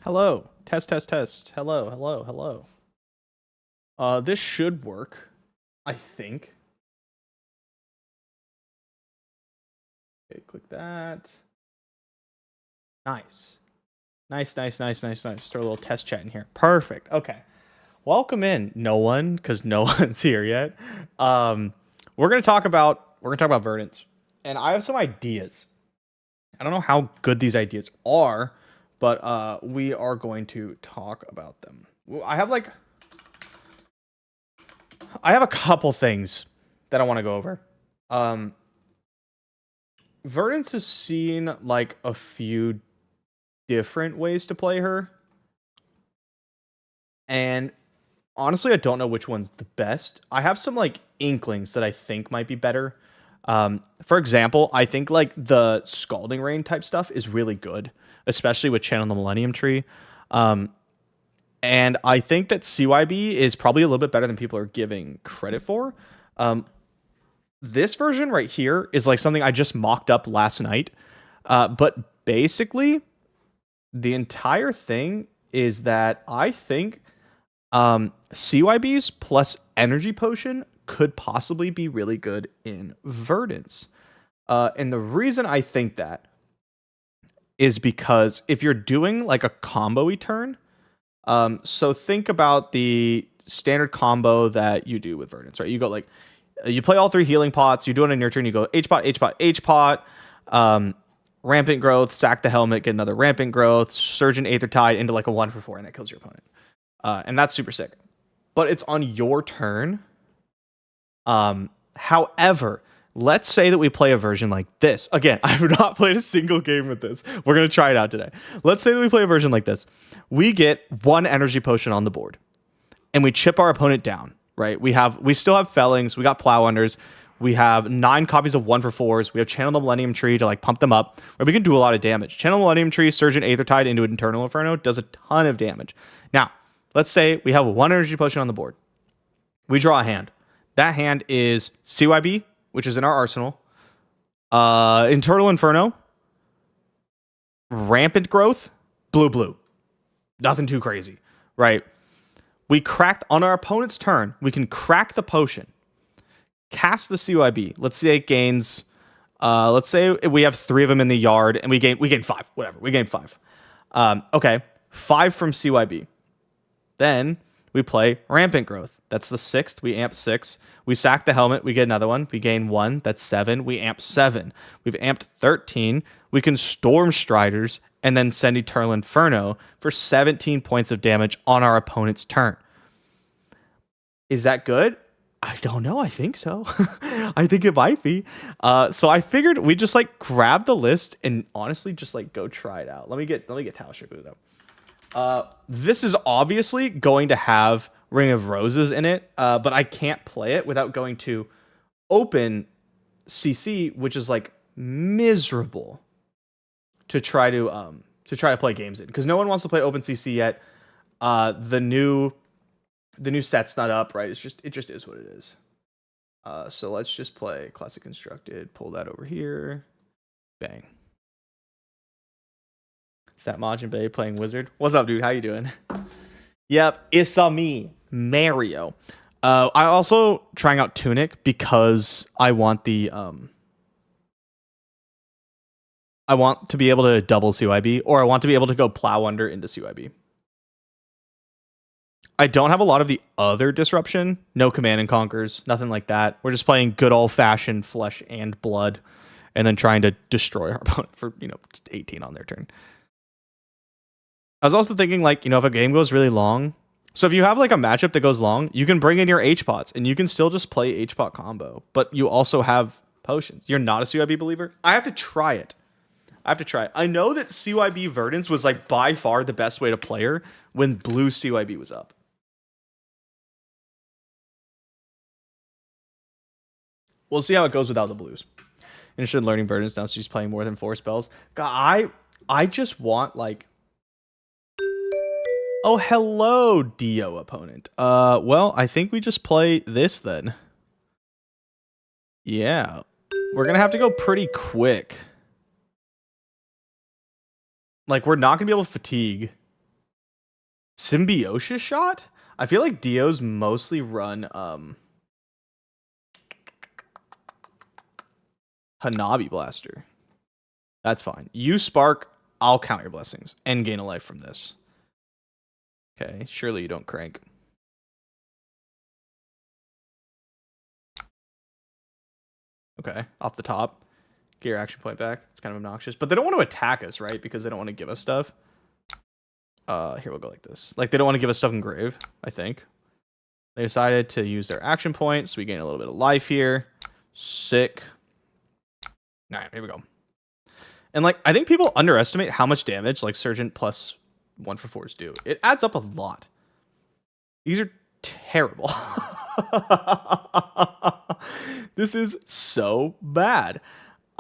Hello. Test, test, test. Hello, hello, hello. This should work, I think. Okay, click that. Nice. Nice, nice, nice, nice, nice. Throw a little test chat in here. Perfect. Okay. Welcome in, no one, because no one's here yet. We're gonna talk about Verdance. And I have some ideas. I don't know how good these ideas are, but we are going to talk about them. Well, I have a couple things that I want to go over. Verdance has seen like a few different ways to play her. And honestly, I don't know which one's the best. I have some like inklings that I think might be better. For example, I think like the Scalding Rain type stuff is really good, especially with Channel the Millennium Tree. And I think that CYB is probably a little bit better than people are giving credit for. This version right here is like something I just mocked up last night. But basically, the entire thing is that I think CYBs plus Energy Potion could possibly be really good in Verdance. And the reason I think that is because if you're doing like a combo-y turn, so think about the standard combo that you do with Verdance, right? You go like, you play all three healing pots, you do it in your turn, you go H-pot, H-pot, H-pot, Rampant Growth, sack the helmet, get another Rampant Growth, Surgeon Aethertide into like a 1-for-4, and that kills your opponent. And that's super sick. But it's on your turn. However, let's say that we play a version like this. Again, I have not played a single game with this. We're going to try it out today. Let's say that we play a version like this. We get one energy potion on the board, and we chip our opponent down, right? We still have Fellings. We got Plow Unders. We have 9 copies of 1-for-4s. We have Channel the Millennium Tree to like pump them up, where we can do a lot of damage. Channel the Millennium Tree, Surgeon Aethertide into Internal Inferno does a ton of damage. Now, let's say we have one energy potion on the board. We draw a hand. That hand is CYB, which is in our arsenal, Internal Inferno, Rampant Growth, blue. Nothing too crazy, right? We cracked on our opponent's turn. We can crack the potion, cast the CYB. Let's say it gains. Let's say we have 3 of them in the yard, and we gain 5. Whatever, we gain 5. Okay, 5 from CYB. Then we play Rampant Growth. That's the 6th. We amp 6. We sack the helmet. We get another one. We gain 1. That's 7. We amp 7. We've amped 13. We can Storm Striders and then send Eternal Inferno for 17 points of damage on our opponent's turn. Is that good? I don't know. I think so. I think it might be. So I figured we just like grab the list and honestly just like go try it out. Let me get Taoshibu though. This is obviously going to have Ring of Roses in it, but I can't play it without going to open CC, which is like miserable to try to play games in, because no one wants to play open CC yet. The new set's not up, right? It just is what it is. So let's just play Classic Constructed. Pull that over here. Bang. Is that Majiinbae playing Wizard? What's up, dude? How you doing? Yep, it's me, Mario. I also trying out Tunic because I want the I want to be able to double CYB, or I want to be able to go Plow Under into CYB. I don't have a lot of the other disruption. No Command and Conquers, nothing like that. We're just playing good old-fashioned flesh and blood, and then trying to destroy our opponent for, just 18 on their turn. I was also thinking, like, if a game goes really long, so if you have like a matchup that goes long, you can bring in your H-pots, and you can still just play H-pot combo, but you also have potions. You're not a CYB believer? I have to try it. I know that CYB Verdance was like by far the best way to play her when blue CYB was up. We'll see how it goes without the blues. Interested in learning Verdance now she's playing more than 4 spells. God, I just want like... Oh, hello, Dio opponent. Well, I think we just play this then. Yeah. We're gonna have to go pretty quick. Like, we're not gonna be able to fatigue. Symbiosis Shot? I feel like Dios mostly run Hanabi Blaster. That's fine. You Spark, I'll count your blessings and gain a life from this. Okay, surely you don't crank. Okay, off the top. Get your action point back. It's kind of obnoxious. But they don't want to attack us, right? Because they don't want to give us stuff. Here, we'll go like this. Like, they don't want to give us stuff in grave, I think. They decided to use their action points. So we gain a little bit of life here. Sick. All right, here we go. And, like, I think people underestimate how much damage, like, Surgeon plus 1 for 4s do. It adds up a lot. These are terrible. This is so bad.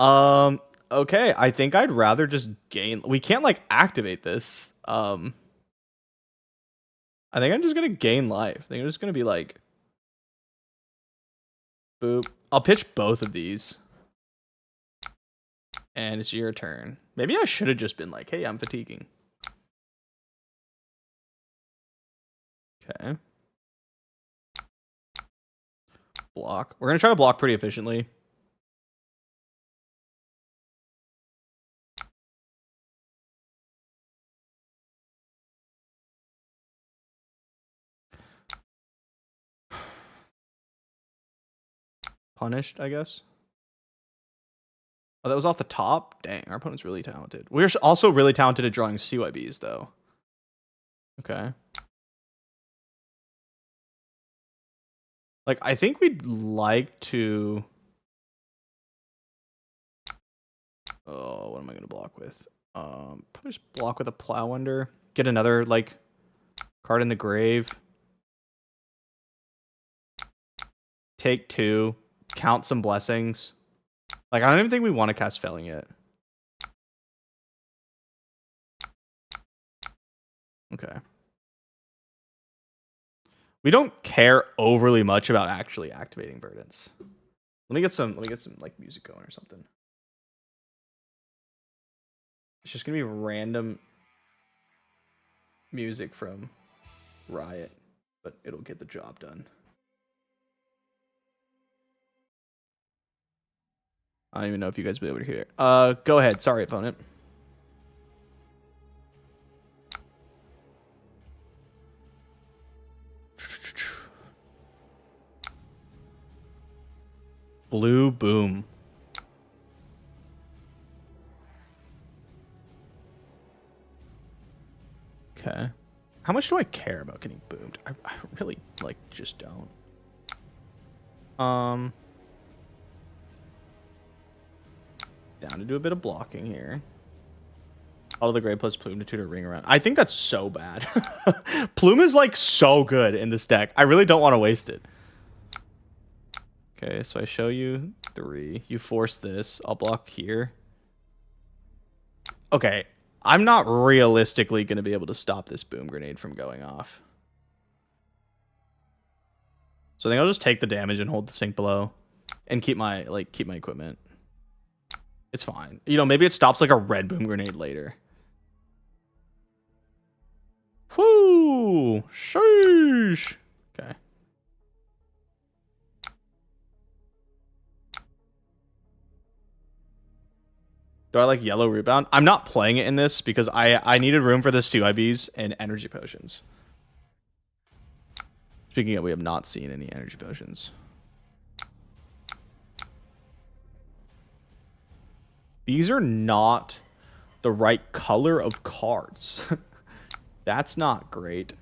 Okay, I think I'd rather just gain. We can't like activate this. I think I'm just gonna gain life. I think I'm just gonna be like, boop. I'll pitch both of these, and it's your turn. Maybe I should have just been like, hey, I'm fatiguing. Okay. Block. We're gonna try to block pretty efficiently. Punished, I guess. Oh, that was off the top? Dang, our opponent's really talented. We're also really talented at drawing CYBs, though. Okay. Like, I think we'd like to... Oh, what am I going to block with? Just block with a Plow Under. Get another, like, card in the grave. Take 2. Count some blessings. Like, I don't even think we want to cast Felling yet. Okay. We don't care overly much about actually activating Verdance. Let me get some like music going or something. It's just gonna be random music from Riot, but it'll get the job done. I don't even know if you guys will be able to hear it. Go ahead. Sorry, opponent. Blue boom. Okay. How much do I care about getting boomed? I really, like, just don't. Down to do a bit of blocking here. All of the gray plus Plume to tutor ring around. I think that's so bad. Plume is, like, so good in this deck. I really don't want to waste it. Okay, so I show you 3. You force this. I'll block here. Okay, I'm not realistically going to be able to stop this boom grenade from going off. So I think I'll just take the damage and hold the sink below and keep my equipment. It's fine. You know, maybe it stops like a red boom grenade later. Whoo! Sheesh! Okay. Do I like yellow rebound? I'm not playing it in this because I needed room for the CYBs and energy potions. Speaking of, we have not seen any energy potions. These are not the right color of cards. That's not great.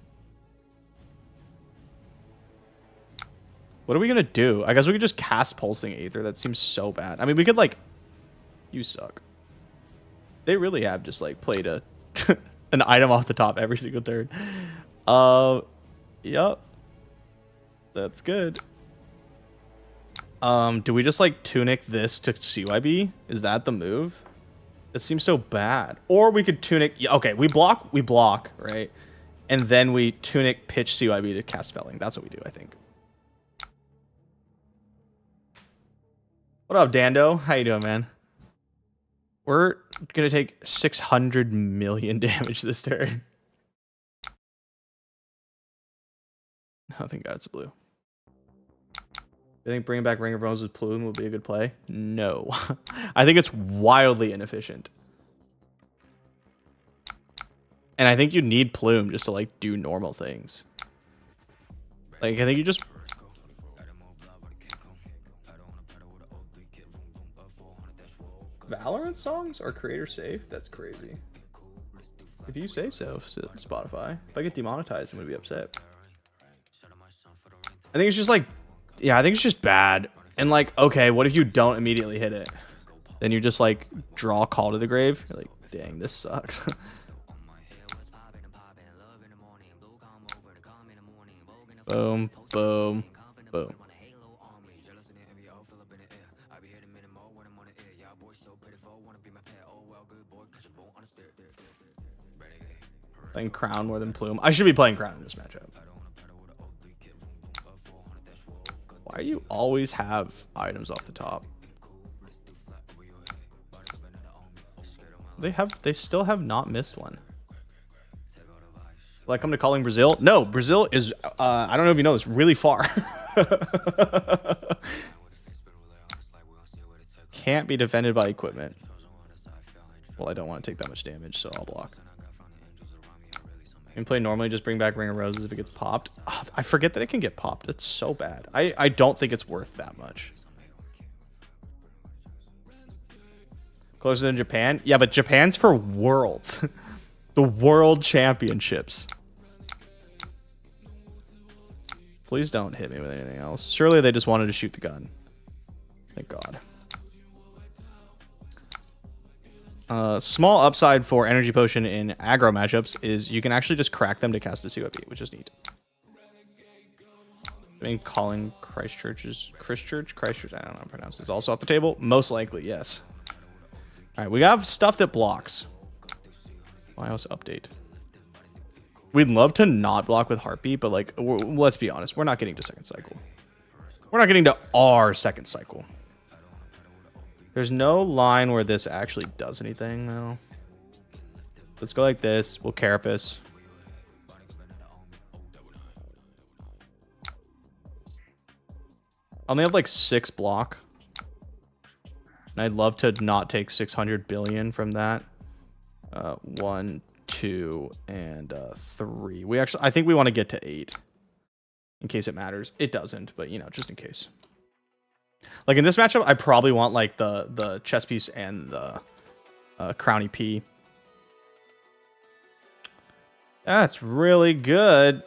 What are we going to do? I guess we could just cast Pulsing Aether. That seems so bad. I mean, we could, like... You suck. They really have just, like, played a an item off the top every single turn. Yep. That's good. Do we just, like, tunic this to CYB? Is that the move? It seems so bad. Or we could tunic... Yeah, okay, we block, right? And then we tunic pitch CYB to cast Felling. That's what we do, I think. What up, Dando? How you doing, man? We're going to take 600 million damage this turn. I think that's a blue. I think bringing back Ring of Roses Plume would be a good play. No. I think it's wildly inefficient. And I think you need Plume just to like do normal things. Like I think you just Valorant songs are creator safe? That's crazy. If you say so, Spotify. If I get demonetized, I'm gonna be upset. I think it's just like, yeah, I think it's just bad. And like, okay, what if you don't immediately hit it? Then you just like draw Call to the Grave. You're like, dang, this sucks. Boom, boom, boom. Playing Crown more than Plume. I should be playing Crown in this matchup. Why do you always have items off the top? They still have not missed one. Will I come to calling Brazil? No, Brazil is I don't know if you know this, really far. Can't be defended by equipment. Well, I don't want to take that much damage, so I'll block. You can play normally, just bring back Ring of Roses if it gets popped. Oh, I forget that it can get popped. That's so bad. I don't think it's worth that much. Closer than Japan? Yeah, but Japan's for Worlds. The World Championships. Please don't hit me with anything else. Surely they just wanted to shoot the gun. Thank God. Small upside for Energy Potion in aggro matchups is you can actually just crack them to cast a COP, which is neat. I mean, calling Christchurch, I don't know how to pronounce this. Also off the table? Most likely, yes. All right, we have stuff that blocks. BIOS update. We'd love to not block with Heartbeat, but like, let's be honest, we're not getting to second cycle. We're not getting to our second cycle. There's no line where this actually does anything, though. Let's go like this. We'll Carapace. I only have like 6 block. And I'd love to not take 600 billion from that. 1, 2, and 3. I think we want to get to 8. In case it matters. It doesn't, but you know, just in case. Like in this matchup, I probably want like the chess piece and the Crown EP. That's really good.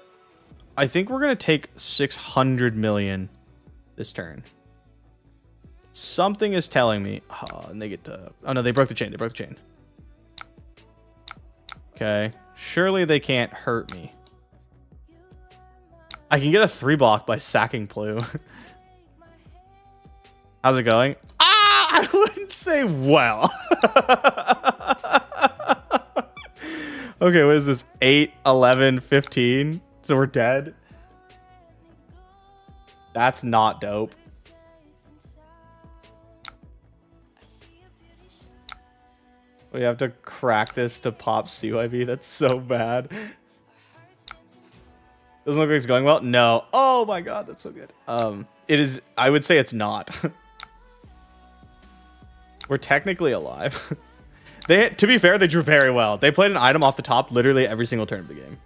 I think we're gonna take 600 million this turn. Something is telling me. Oh, and they get to. Oh no, they broke the chain. They broke the chain. Okay, surely they can't hurt me. I can get a 3 block by sacking Plume. How's it going? Ah, I wouldn't say well. Okay, what is this? 8, 11, 15. So we're dead. That's not dope. We have to crack this to pop CYB. That's so bad. Doesn't look like it's going well. No. Oh my god, that's so good. It is. I would say it's not. We're technically alive. To be fair, they drew very well. They played an item off the top literally every single turn of the game.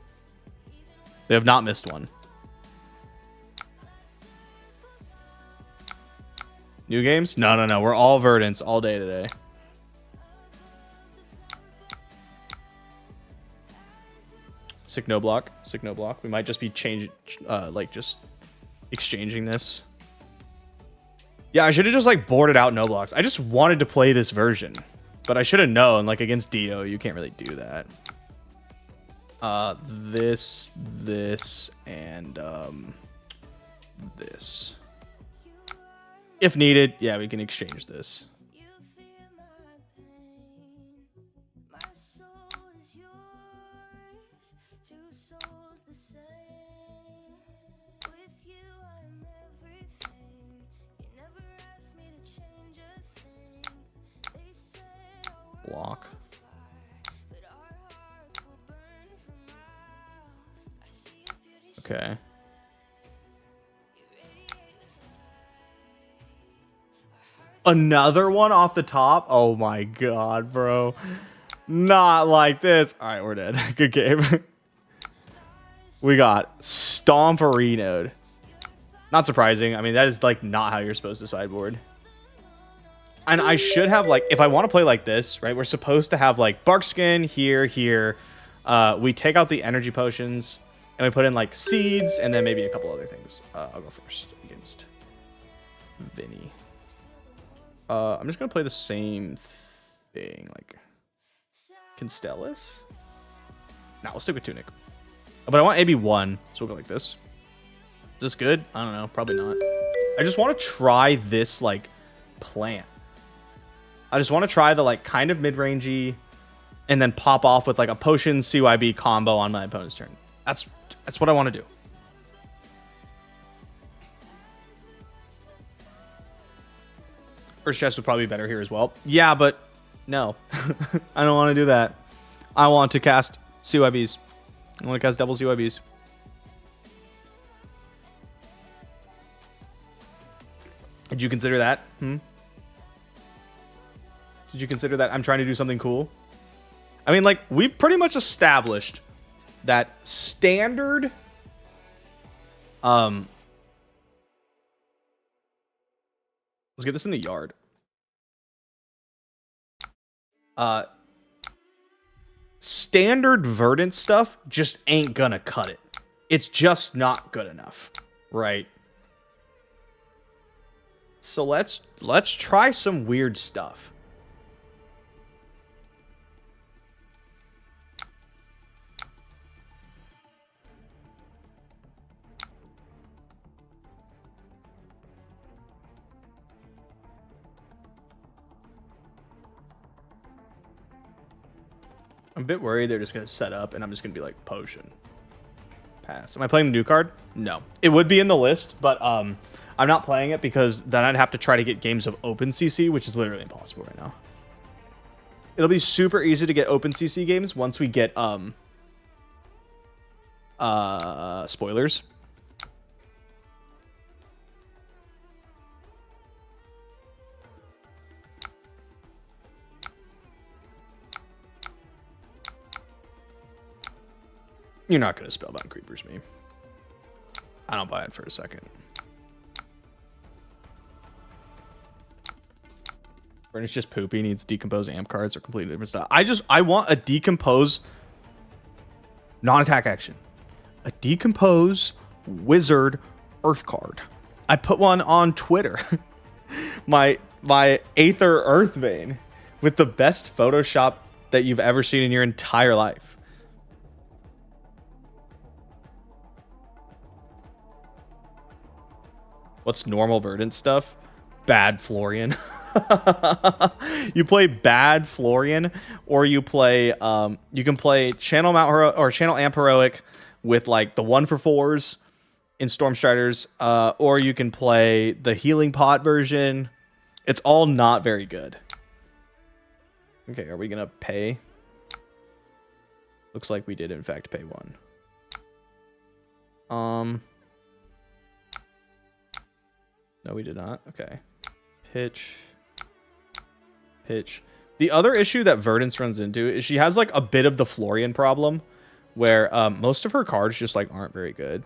They have not missed one. New games? No. We're all Verdance all day today. Sick no block. Sick no block. We might just be just exchanging this. Yeah, I should have just like boarded out no blocks. I just wanted to play this version, but I should have known like against Dio, you can't really do that. This, and this. If needed, yeah, we can exchange this. Block. Okay. Another one off the top? Oh my god, bro. Not like this. All right, we're dead. Good game. We got Stomperino'd. Not surprising. I mean, that is like not how you're supposed to sideboard. And I should have like, if I want to play like this, right? We're supposed to have like Barkskin here, here. We take out the energy potions and we put in like seeds and then maybe a couple other things. I'll go first against Vinny. I'm just gonna play the same thing, like Constellus. Nah, we'll stick with Tunic. But I want AB1, so we'll go like this. Is this good? I don't know, probably not. I just want to try this like plant. I just want to try the like kind of mid-rangey and then pop off with like a potion CYB combo on my opponent's turn. That's what I want to do. First chest would probably be better here as well. Yeah, but no. I don't want to do that. I want to cast CYBs. I want to cast double CYBs. Did you consider that? Did you consider that I'm trying to do something cool? I mean, like, we pretty much established that standard... Let's get this in the yard. Standard Verdant stuff just ain't gonna cut it. It's just not good enough, right? So let's try some weird stuff. I'm a bit worried they're just going to set up and I'm just going to be like, potion. Pass. Am I playing the new card? No. It would be in the list, but I'm not playing it because then I'd have to try to get games of OpenCC, which is literally impossible right now. It'll be super easy to get OpenCC games once we get spoilers. You're not going to Spellbound Creepers me. I don't buy it for a second. Furnace just poopy, needs decompose amp cards or completely different stuff. I want a decompose non-attack action. A decompose wizard earth card. I put one on Twitter. my Aether Earthbane with the best Photoshop that you've ever seen in your entire life. What's normal Verdant stuff? Bad Florian. You play bad Florian, or you play you can play Channel Mount Hero or Channel Amp Heroic with like the 1-for-4s in Stormstriders, or you can play the Healing Pot version. It's all not very good. Okay, are we gonna pay? Looks like we did in fact pay one. No, we did not. Okay. Pitch. The other issue that Verdance runs into is she has like a bit of the Florian problem where most of her cards just like aren't very good.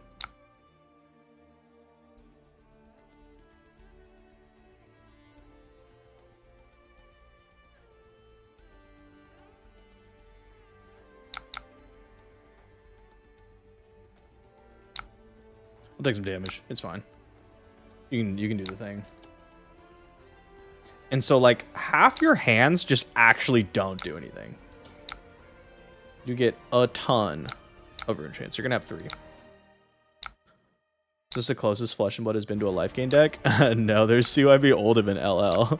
We'll take some damage. It's fine. You can do the thing. And so like half your hands just actually don't do anything. You get a ton of rune chance. You're gonna have 3. Is this the closest Flesh and Blood has been to a life gain deck? No, there's CYB Oldhim and LL.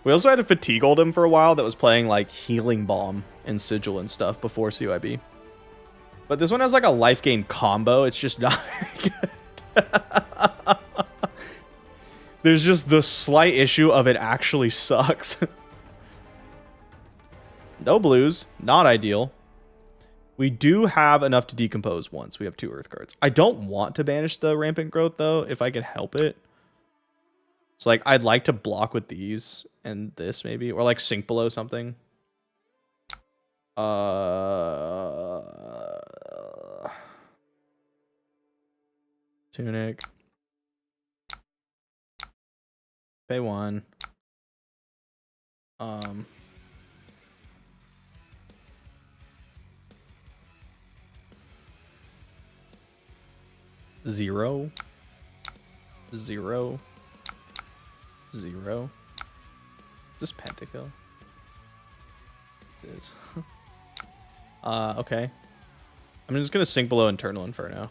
We also had a Fatigue Oldhim for a while that was playing like Healing Balm and Sigil and stuff before CYB. But this one has like a life gain combo. It's just not very good. There's just the slight issue of it actually sucks. No blues. Not ideal. We do have enough to decompose once. We have 2 earth cards. I don't want to banish the rampant growth though, if I could help it. So like I'd like to block with these and this maybe, or like sink below something. Tunic. Pay 1. 0. 0. 0. Is this pentakill? It is. Okay. I'm just gonna sink below Internal Inferno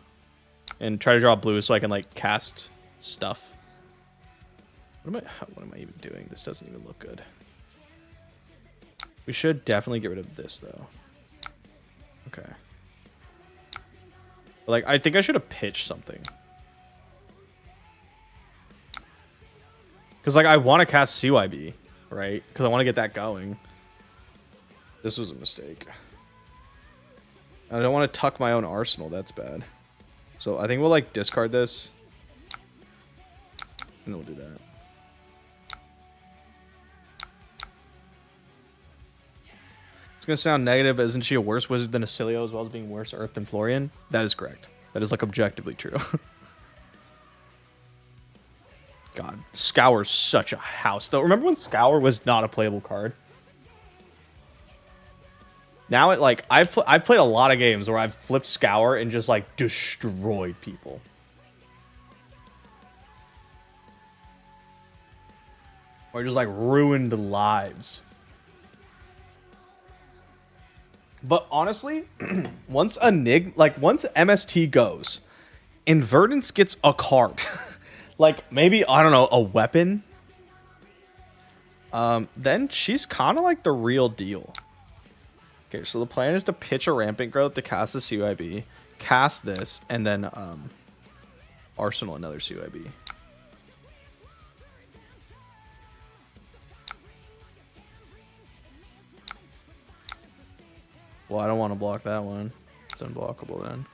and try to draw blue so I can like cast stuff. What am I even doing? This doesn't even look good. We should definitely get rid of this though. Okay. But, like I think I should have pitched something. Because like I want to cast CYB, right? Because I want to get that going. This was a mistake. I don't want to tuck my own arsenal. That's bad. So I think we'll like discard this. And then we'll do that. It's going to sound negative, but isn't she a worse wizard than Acilio as well as being worse Earth than Florian? That is correct. That is like objectively true. God, Scour's such a house though. Remember when Scour was not a playable card? Now it like I've played a lot of games where I've flipped Scour and just like destroyed people. Or just like ruined lives. But honestly, once MST goes and Verdance gets a card, like maybe, I don't know, a weapon, then she's kind of like the real deal. Okay, so the plan is to pitch a Rampant Growth to cast the CYB, cast this, and then Arsenal another CYB. Well, I don't want to block that one. It's unblockable then.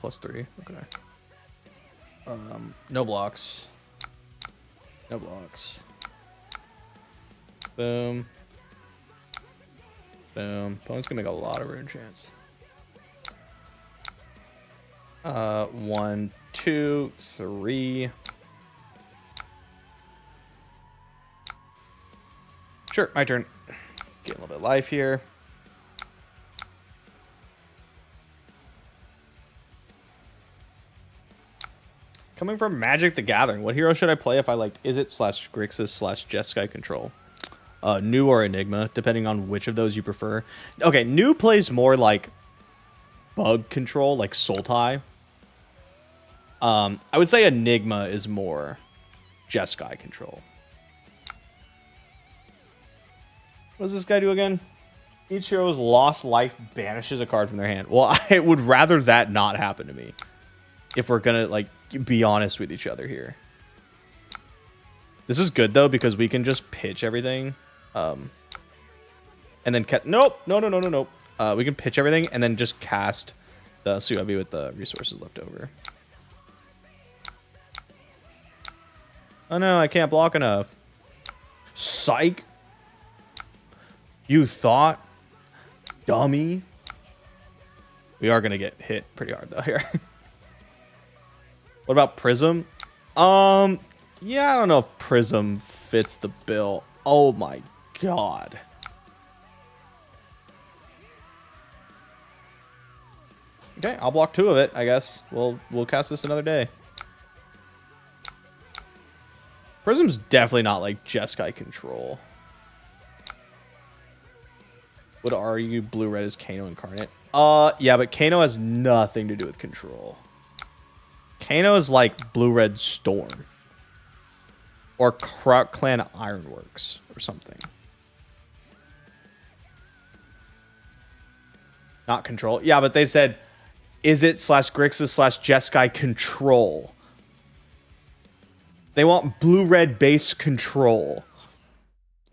+3, okay. No blocks. No blocks. Boom. Boom. Opponent's gonna make a lot of rune chance. 1, 2, 3. Sure, my turn. Get a little bit of life here. Coming from Magic the Gathering, what hero should I play if I liked Izzet/Grixis/Jeskai control? New or Enigma, depending on which of those you prefer. Okay, New plays more like bug control, like Sultai. I would say Enigma is more Jeskai control. What does this guy do again? Each hero's lost life banishes a card from their hand. Well, I would rather that not happen to me. If we're gonna, like, be honest with each other here. This is good, though, because we can just pitch everything. And then... Nope! No. We can pitch everything and then just cast the CYB with the resources left over. Oh, no, I can't block enough. Psych! You thought? Dummy. We are going to get hit pretty hard, though, here. What about Prism? Yeah, I don't know if Prism fits the bill. Oh, my God. Okay, I'll block 2 of it, I guess. We'll cast this another day. Prism's definitely not, like, Jeskai control. Would argue blue-red is Kano incarnate. Yeah, but Kano has nothing to do with control. Kano is like blue-red Storm. Or Kraut Clan Ironworks or something. Not control. Yeah, but they said, Izzet/Grixis/Jeskai control. They want blue-red base control.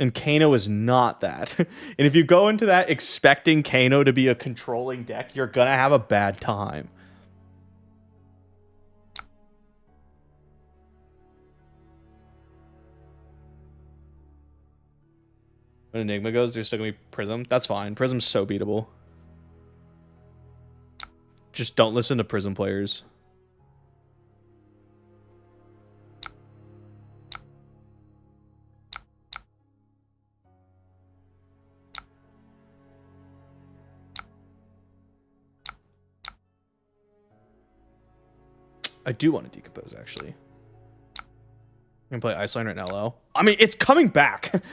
And Kano is not that. And if you go into that expecting Kano to be a controlling deck, you're going to have a bad time. When Enigma goes, there's still going to be Prism. That's fine. Prism's so beatable. Just don't listen to Prism players. I do want to decompose, actually. I'm going to play Icelander and LO. I mean, it's coming back.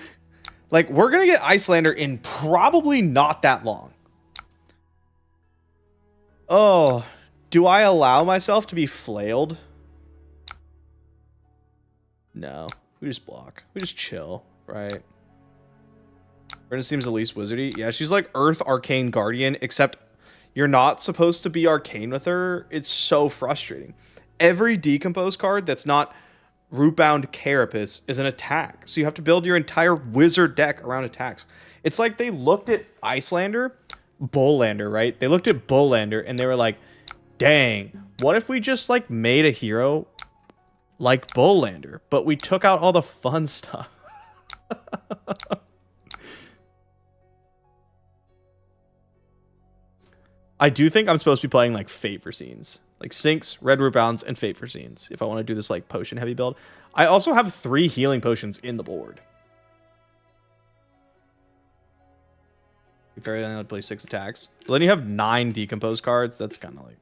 Like, we're going to get Icelander in probably not that long. Oh, do I allow myself to be flailed? No. We just block. We just chill, right? Brenda seems the least wizardy. Yeah, she's like Earth Arcane Guardian, except you're not supposed to be arcane with her. It's so frustrating. Every decompose card that's not Rootbound Carapace is an attack. So you have to build your entire wizard deck around attacks. It's like they looked at Icelander, Bullander, right? They looked at Bullander and they were like, dang, what if we just like made a hero like Bullander, but we took out all the fun stuff? I do think I'm supposed to be playing like Fate for Scenes. Like Sinks, Red Root Bounds, and Fate for Scenes. If I want to do this like potion heavy build. I also have 3 healing potions in the board. You fairly only play 6 attacks. So then you have 9 decompose cards. That's kind of like...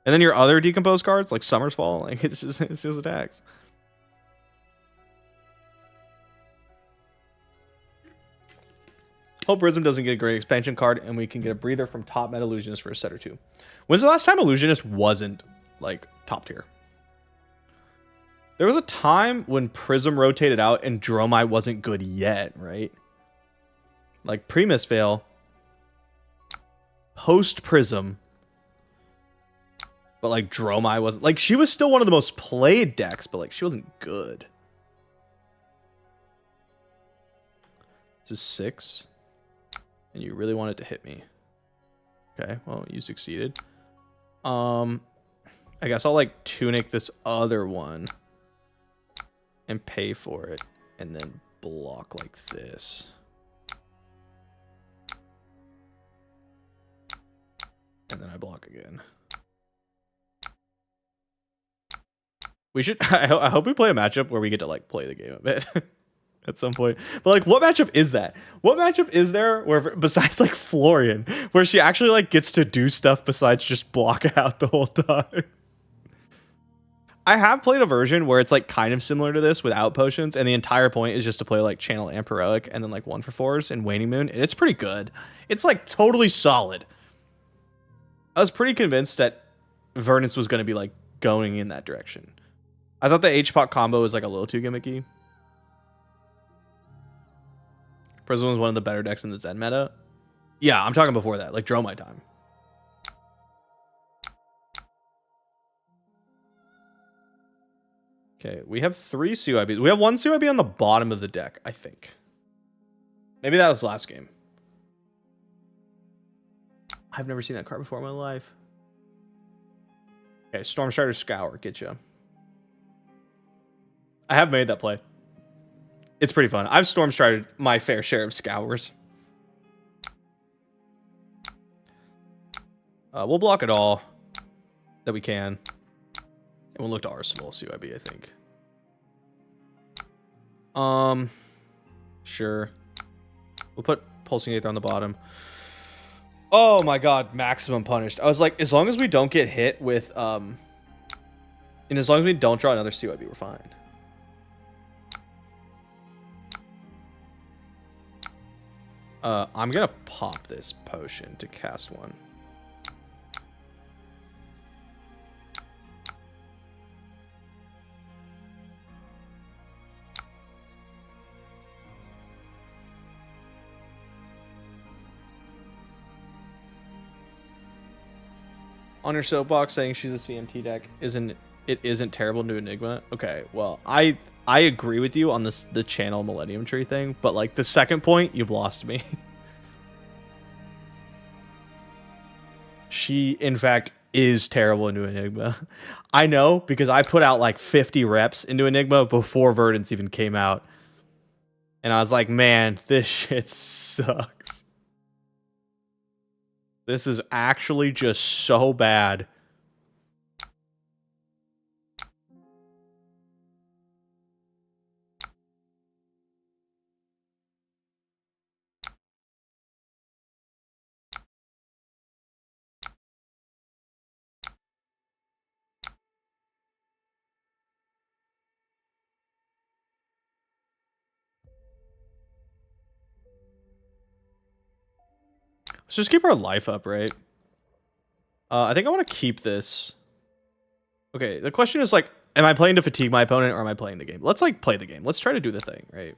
And then your other decompose cards, like Summer's Fall, like it's just attacks. Hope Prism doesn't get a great expansion card, and we can get a breather from top meta Illusionist for a set or 2. When's the last time Illusionist wasn't, like, top tier? There was a time when Prism rotated out and Dromai wasn't good yet, right? Like, pre-Misfail, post-Prism, but, like, Dromai wasn't... Like, she was still one of the most played decks, but, like, she wasn't good. This is 6. And you really wanted to hit me. Okay, well, you succeeded. I guess I'll like tunic this other one and pay for it and then block like this. And then I block again. We should I hope we play a matchup where we get to like play the game a bit. At some point. But like, what matchup is that? What matchup is there where, besides like Florian, where she actually like gets to do stuff besides just block out the whole time? I have played a version where it's like kind of similar to this without potions, and the entire point is just to play like Channel Amp Heroic and then like 1-for-4s and Waning Moon, and it's pretty good. It's like totally solid. I was pretty convinced that Verdance was going to be like going in that direction. I thought the H-Pot combo was like a little too gimmicky. Prism was one of the better decks in the Zen meta. Yeah, I'm talking before that, like Dromai time. Okay, we have 3 CYBs. We have 1 CYB on the bottom of the deck, I think. Maybe that was last game. I've never seen that card before in my life. Okay, Stormstrider Scour, get you. I have made that play. It's pretty fun. I've Stormstrider my fair share of Scours. We'll block it all that we can. And we'll look to Arsenal CYB, I think. Sure. We'll put Pulsing Aether on the bottom. Oh my god, maximum punished. I was like, as long as we don't get hit with, and as long as we don't draw another CYB, we're fine. I'm gonna pop this potion to cast one. On your soapbox saying she's a CMT deck isn't terrible to Enigma. Okay, well, I I agree with you on the channel Millennium Tree thing, but like the second point, you've lost me. She, in fact, is terrible into Enigma. I know because I put out like 50 reps into Enigma before Verdance even came out. And I was like, man, this shit sucks. This is actually just so bad. Let's just keep our life up, right? I think I want to keep this. Okay, the question is like, am I playing to fatigue my opponent or am I playing the game? Let's like play the game. Let's try to do the thing, right?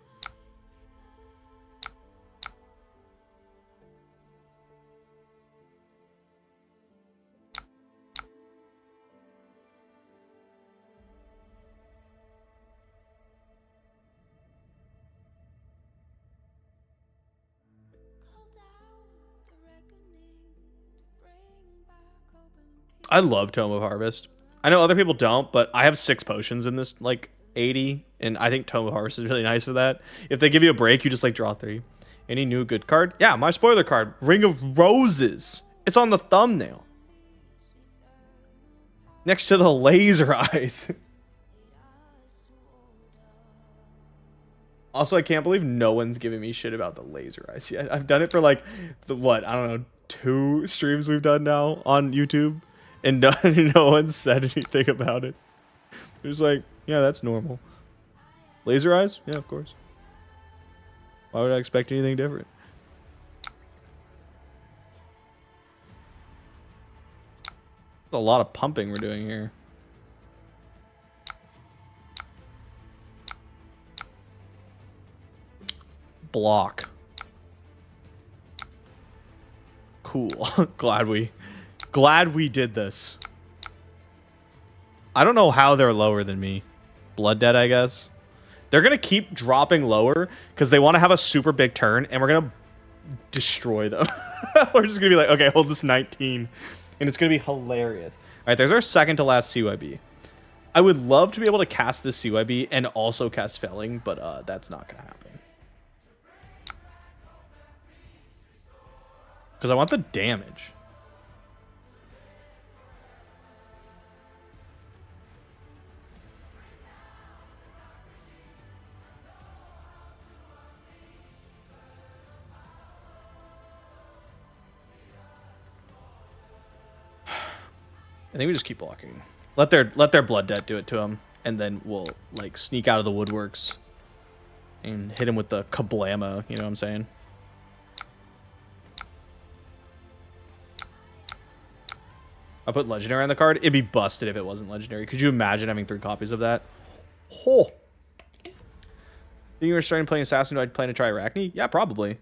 I love Tome of Harvest. I know other people don't, but I have 6 potions in this like 80, and I think Tome of Harvest is really nice for that. If they give you a break, you just like draw 3. Any new good card? Yeah, my spoiler card, Ring of Roses. It's on the thumbnail. Next to the laser eyes. Also, I can't believe no one's giving me shit about the laser eyes yet. I've done it for like the what? I don't know, 2 streams we've done now on YouTube, and no one said anything about it. It was like, yeah, that's normal. Laser eyes? Yeah, of course. Why would I expect anything different? That's a lot of pumping we're doing here. Block. Cool. glad we did this. I don't know how they're lower than me. Blood Dead, I guess. They're going to keep dropping lower because they want to have a super big turn, and we're going to destroy them. We're just going to be like, okay, hold this 19. And it's going to be hilarious. All right, there's our second to last CYB. I would love to be able to cast this CYB and also cast Felling, but that's not going to happen. Because I want the damage. I think we just keep blocking. Let their Blood Debt do it to him, and then we'll like sneak out of the woodworks and hit him with the kablamo. You know what I'm saying? I put legendary on the card. It'd be busted if it wasn't legendary. Could you imagine having 3 copies of that? Oh. Think you were starting playing Assassin, do I plan to try Arachne? Yeah, probably.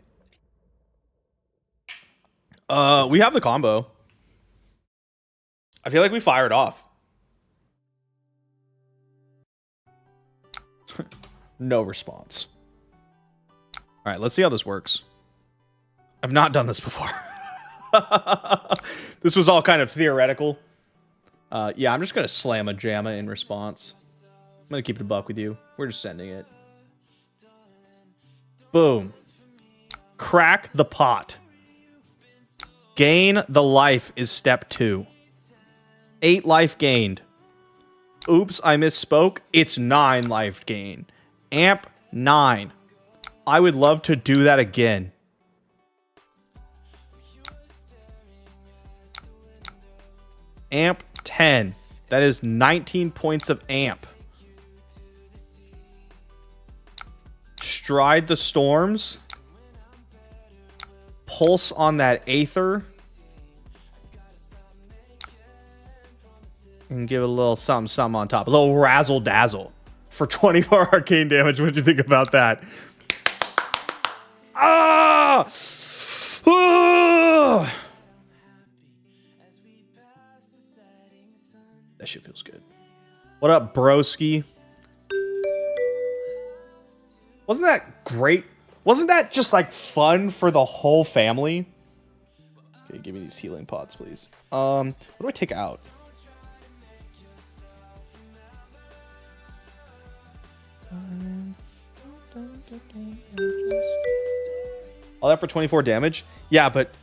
We have the combo. I feel like we fired off. No response. All right, let's see how this works. I've not done this before. This was all kind of theoretical. Yeah, I'm just going to slam a JAMA in response. I'm going to keep it a buck with you. We're just sending it. Boom. Crack the pot. Gain the life is step 2. 8 life gained. Oops, I misspoke. It's 9 life gained. Amp 9. I would love to do that again. Amp 10. That is 19 points of amp. Stride the storms. Pulse on that Aether. And give it a little something on top. A little razzle dazzle for 24 arcane damage. What'd you think about that? Ah! Ah! That shit feels good. What up, broski? Wasn't that great? Wasn't that just like fun for the whole family? Okay, give me these healing pots, please. What do I take out? All that for 24 damage? Yeah, but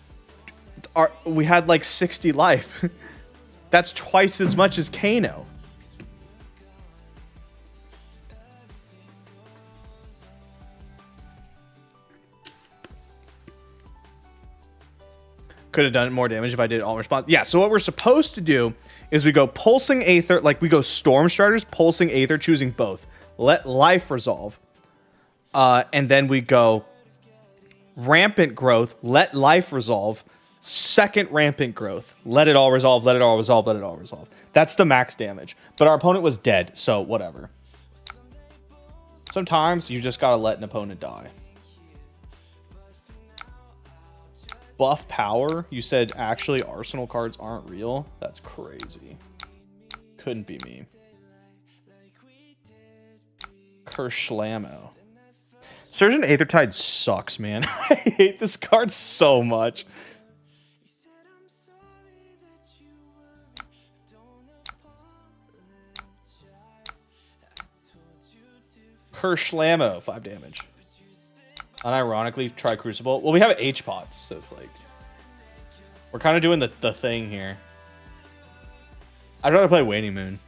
we had like 60 life. That's twice as much as Kano. Could have done more damage if I did all response. Yeah, so what we're supposed to do is we go Pulsing Aether, like we go Storm Striders, Pulsing Aether, choosing both. Let life resolve. And then we go Rampant Growth, let life resolve. Second Rampant Growth, let it all resolve, let it all resolve, let it all resolve. That's the max damage. But our opponent was dead, so whatever. Sometimes you just gotta let an opponent die. Buff power? You said actually Arsenal cards aren't real? That's crazy. Couldn't be me. Kerslamo. Surgeon Aethertide sucks, man. I hate this card so much. Kerslamo, 5 damage. Unironically, try Crucible. Well, we have H-Pots, so it's like... We're kind of doing the thing here. I'd rather play Waning Moon.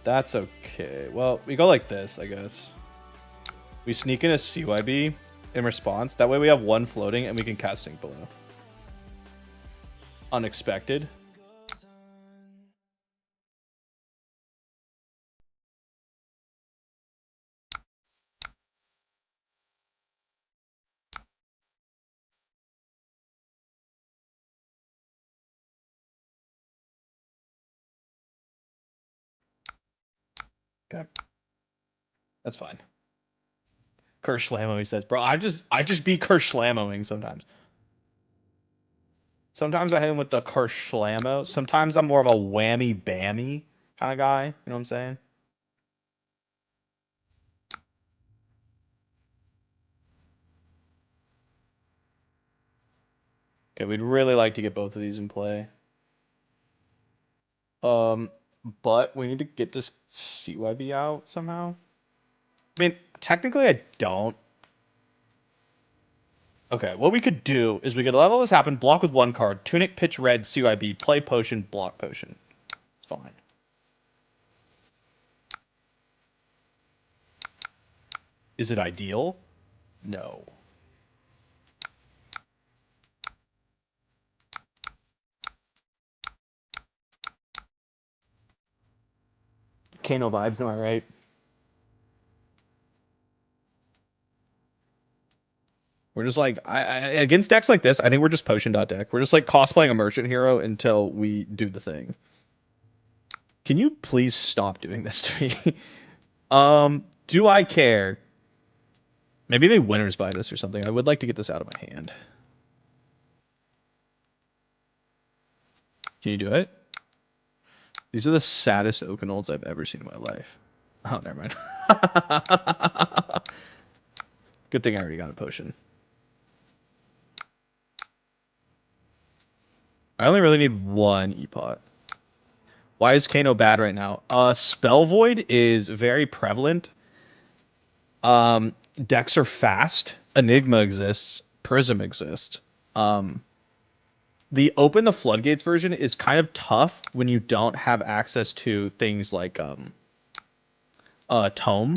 That's okay. Well, we go like this, I guess. We sneak in a CYB in response. That way we have one floating and we can cast Sink Below. Unexpected. Okay. That's fine. Kerslamo, he says. Bro, I just be Kershlamoing sometimes. Sometimes I hit him with the Kershlamo. Sometimes I'm more of a whammy bammy kind of guy. You know what I'm saying? Okay, we'd really like to get both of these in play. But we need to get this CYB out somehow. I mean, technically I don't. Okay, what we could do is we could let all this happen, block with one card, Tunic, pitch red, CYB, play potion, block potion. Fine. Is it ideal? No. Kano vibes, am I right? We're just like, against decks like this, I think we're just potion.deck. We're just like cosplaying a merchant hero until we do the thing. Can you please stop doing this to me? Do I care? Maybe they winners buy this or something. I would like to get this out of my hand. Can you do it? These are the saddest Oakenolds I've ever seen in my life. Oh, never mind. Good thing I already got a potion. I only really need one E-Pot. Why is Kano bad right now? Spell Void is very prevalent. Decks are fast. Enigma exists. Prism exists. The Open the Floodgates version is kind of tough when you don't have access to things like Tome.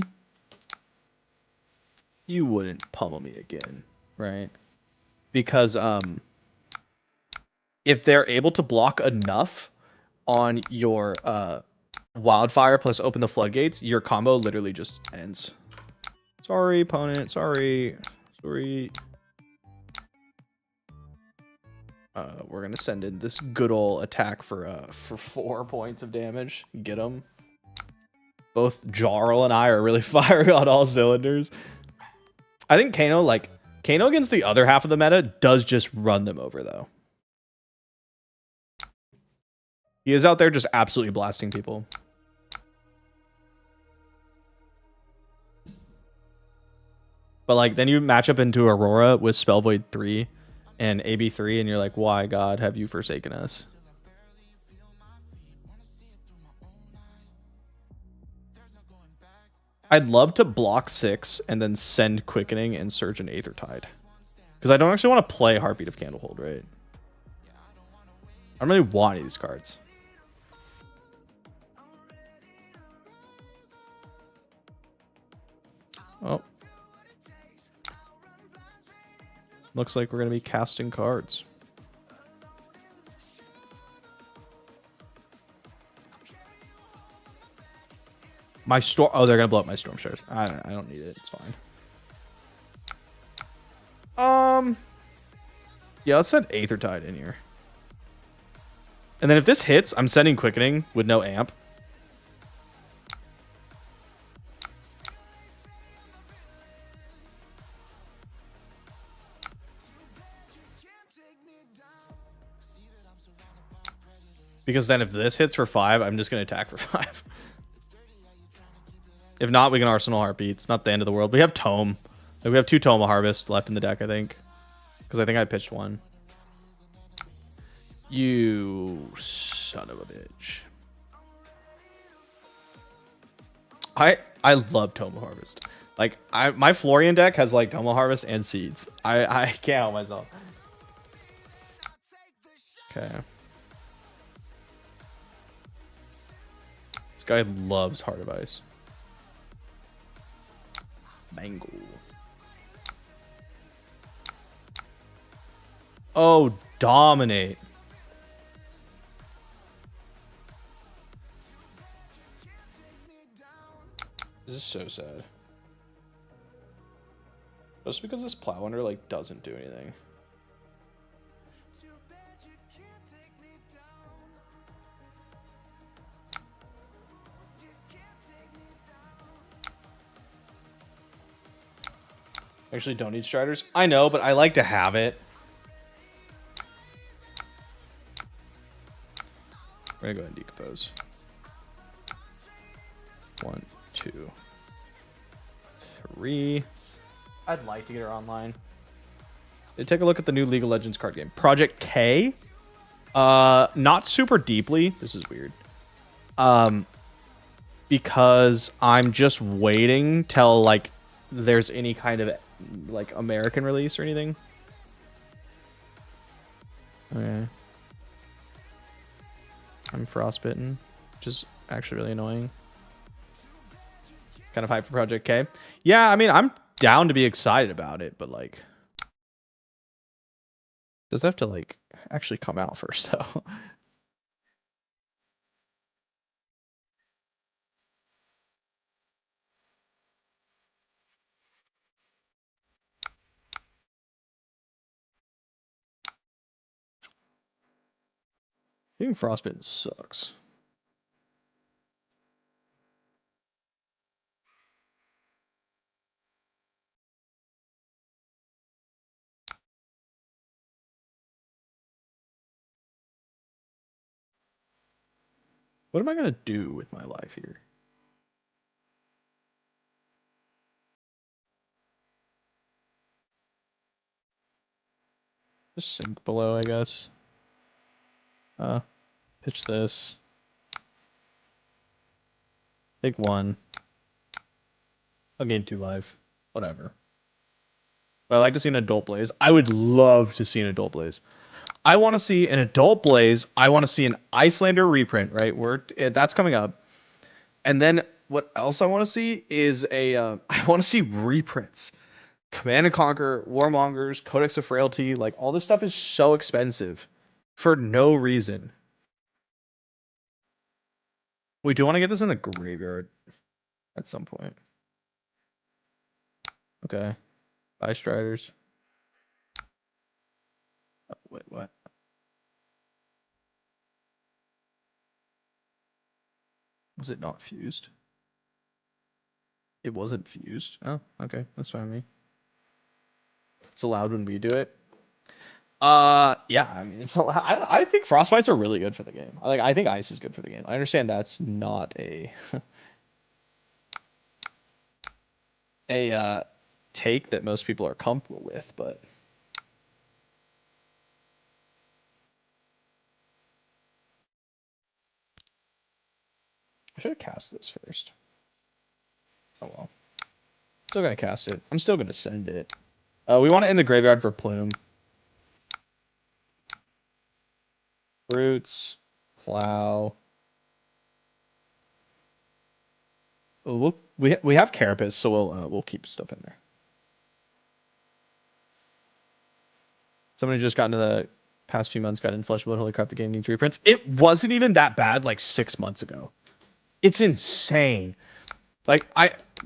You wouldn't pummel me again, right? Because if they're able to block enough on your Wildfire plus Open the Floodgates, your combo literally just ends. Sorry, opponent. Sorry. We're gonna send in this good ol' attack for 4 points of damage. Get him. Both Jarl and I are really firing on all cylinders. I think Kano against the other half of the meta does just run them over though. He is out there just absolutely blasting people. But like then you match up into Aurora with Spell Void 3 and AB 3 and you're like, why God have you forsaken us? I'd love to block 6 and then send Quickening and Surge and Aethertide. Because I don't actually want to play Heartbeat of Candlehold, right? I don't really want any of these cards. Oh. Looks like we're going to be casting cards. My storm. Oh, they're going to blow up my Storm Shard. I don't need it. It's fine. Yeah, let's send Aethertide in here. And then if this hits, I'm sending Quickening with no amp. Because then if this hits for 5, I'm just going to attack for 5. If not, we can Arsenal Heartbeat. It's not the end of the world. We have Tome. Like, we have 2 Tome of Harvest left in the deck, I think. Because I think I pitched 1. You son of a bitch. I love Tome of Harvest. Like, my Florian deck has, like, Tome of Harvest and Seeds. I can't help myself. Okay. This guy loves Heart of Ice. Mango. Oh, dominate. This is so sad. Just because this Plow Under, like, doesn't do anything. Actually don't need Striders. I know, but I like to have it. We're gonna go ahead and decompose. 1, 2, 3. I'd like to get her online. Take a look at the new League of Legends card game. Project K. Not super deeply. This is weird. Because I'm just waiting till like there's any kind of like American release or anything. Okay. I'm frostbitten, which is actually really annoying. Kind of hyped for Project K. Yeah, I mean, I'm down to be excited about it, but like, does it have to like actually come out first though? Being frostbitten sucks. What am I gonna do with my life here? Just sink below, I guess. Pitch this. Take 1. I'll gain 2 life. Whatever. But I like to see an Adult Blaze. I would love to see an Adult Blaze. I want to see an Adult Blaze. I want to see an Icelander reprint, right? That's coming up. And then what else I want to see is I want to see reprints. Command and Conquer, Warmongers, Codex of Frailty, like all this stuff is so expensive for no reason. We do want to get this in the graveyard at some point. Okay. Bye, Striders. Oh, wait, what? Was it not fused? It wasn't fused. Oh, okay. That's fine with me. It's allowed when we do it. Yeah, I mean, I think frostbites are really good for the game. I think ice is good for the game. I understand that's not a a take that most people are comfortable with, but I should have cast this first. Oh well. Still gonna cast it. I'm still gonna send it. We want it in the graveyard for Plume. Roots, Plow. We have Carapace, so we'll keep stuff in there. Somebody just got into the past few months, got in Fleshwood. Holy crap, the game needs reprints. It wasn't even that bad like 6 months ago. It's insane. Like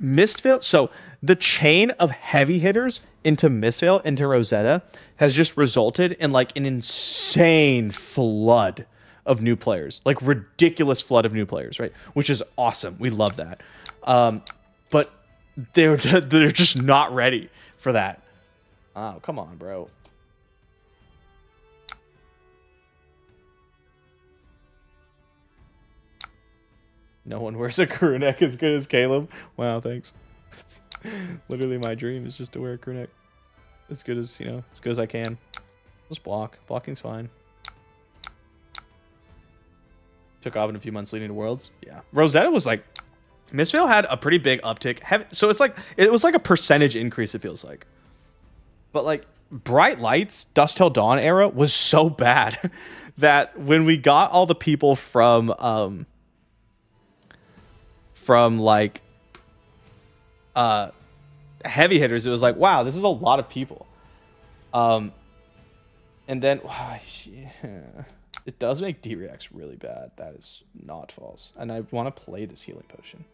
Mistveil. So the chain of heavy hitters into Mistveil into Rosetta has just resulted in like an insane flood of new players, like ridiculous flood of new players, right? Which is awesome. We love that. But they're just not ready for that. Oh, come on, bro. No one wears a crew neck as good as Caleb. Wow, thanks. It's literally my dream is just to wear a crew neck as good as, as good as I can. Just block. Blocking's fine. Took off in a few months leading to Worlds. Yeah. Rosetta was like, Misplays had a pretty big uptick. So it was like a percentage increase, it feels like. But like Bright Lights, Dusk Till Dawn era was so bad that when we got all the people from like heavy hitters, it was like, wow, this is a lot of people. And then it does make D-Reacts really bad. That is not false. And I want to play this healing potion.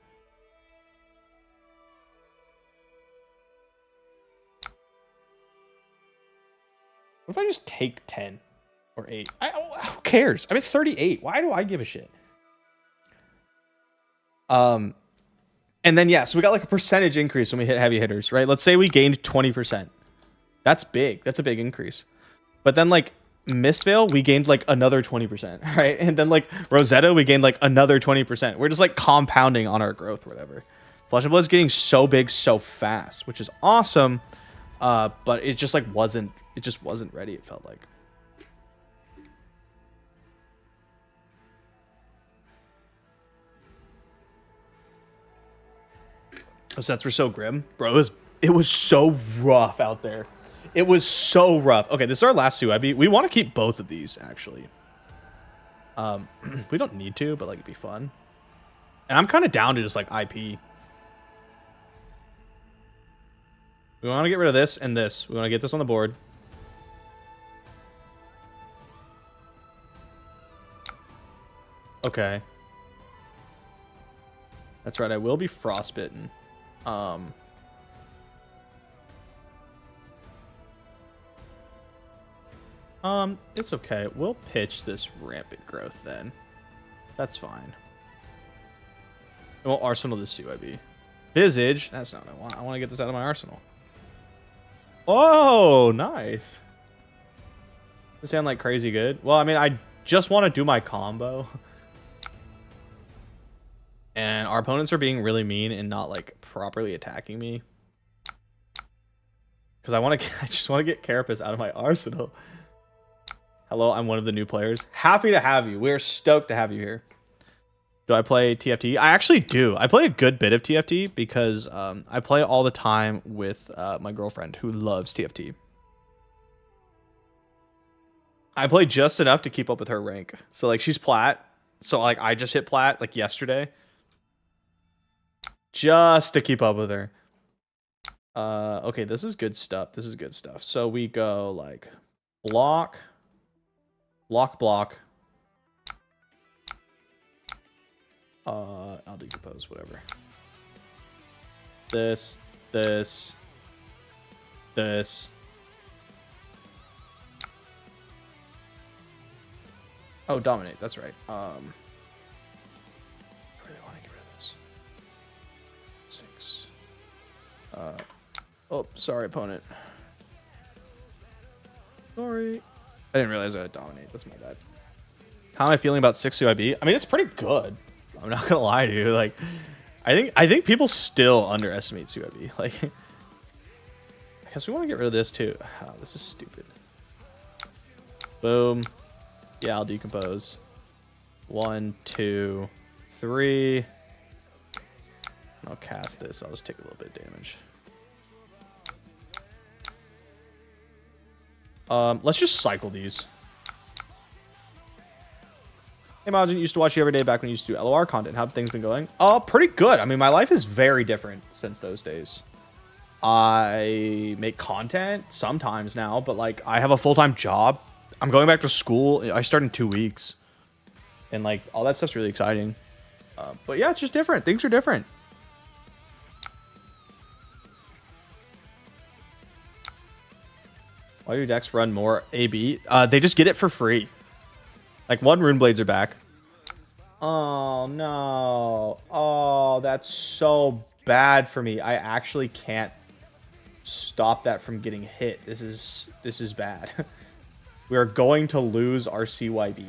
What if I just take 10 or 8? Who cares? I'm at 38. Why do I give a shit? And then, yeah, so we got like a percentage increase when we hit heavy hitters, right? Let's say we gained 20%. That's big. That's a big increase. But then, like, Mistveil, we gained like another 20%, right? And then, like, Rosetta, we gained like another 20%. We're just like compounding on our growth or whatever. Flesh and Blood's getting so big so fast, which is awesome. But it just like wasn't ready, it felt like. Those sets were so grim, bro. It was so rough out there. It was so rough. Okay, this is our last Suebi. We want to keep both of these, actually. We don't need to, but like it'd be fun. And I'm kind of down to just like IP. We want to get rid of this and this. We want to get this on the board. Okay. That's right. I will be frostbitten. It's okay. We'll pitch this rampant growth then. That's fine. I won't arsenal this CYB. Visage. That's not what I want. I want to get this out of my arsenal. Oh, nice. Does it sound like crazy good? Well, I mean, I just want to do my combo. And our opponents are being really mean and not like properly attacking me. Because I just want to get Carapace out of my arsenal. Hello, I'm one of the new players. Happy to have you. We're stoked to have you here. Do I play TFT? I actually do. I play a good bit of TFT because I play all the time with my girlfriend who loves TFT. I play just enough to keep up with her rank. So like she's plat. So like I just hit plat like yesterday. Just to keep up with her. Okay, this is good stuff. This is good stuff. So we go like block. I'll decompose, whatever. This. Oh, dominate. That's right. I really want to get rid of this. Stinks. Oh, sorry, opponent. Sorry. I didn't realize I would dominate. That's my bad. How am I feeling about 6 CIB? I mean, it's pretty good. I'm not gonna lie to you. Like, I think people still underestimate CIB. Like, I guess we want to get rid of this too. Oh, this is stupid. Boom. Yeah, I'll decompose. 1, 2, 3. I'll cast this. I'll just take a little bit of damage. Let's just cycle these. Hey, Majin, used to watch you every day back when you used to do LOR content. How have things been going? Pretty good. I mean, my life is very different since those days. I make content sometimes now, but like I have a full-time job. I'm going back to school. I start in 2 weeks. And like all that stuff's really exciting. But yeah, it's just different. Things are different. Why do decks run more AB? They just get it for free. Like, 1 Rune Blades are back. Oh, no. Oh, that's so bad for me. I actually can't stop that from getting hit. This is bad. We are going to lose our CYB.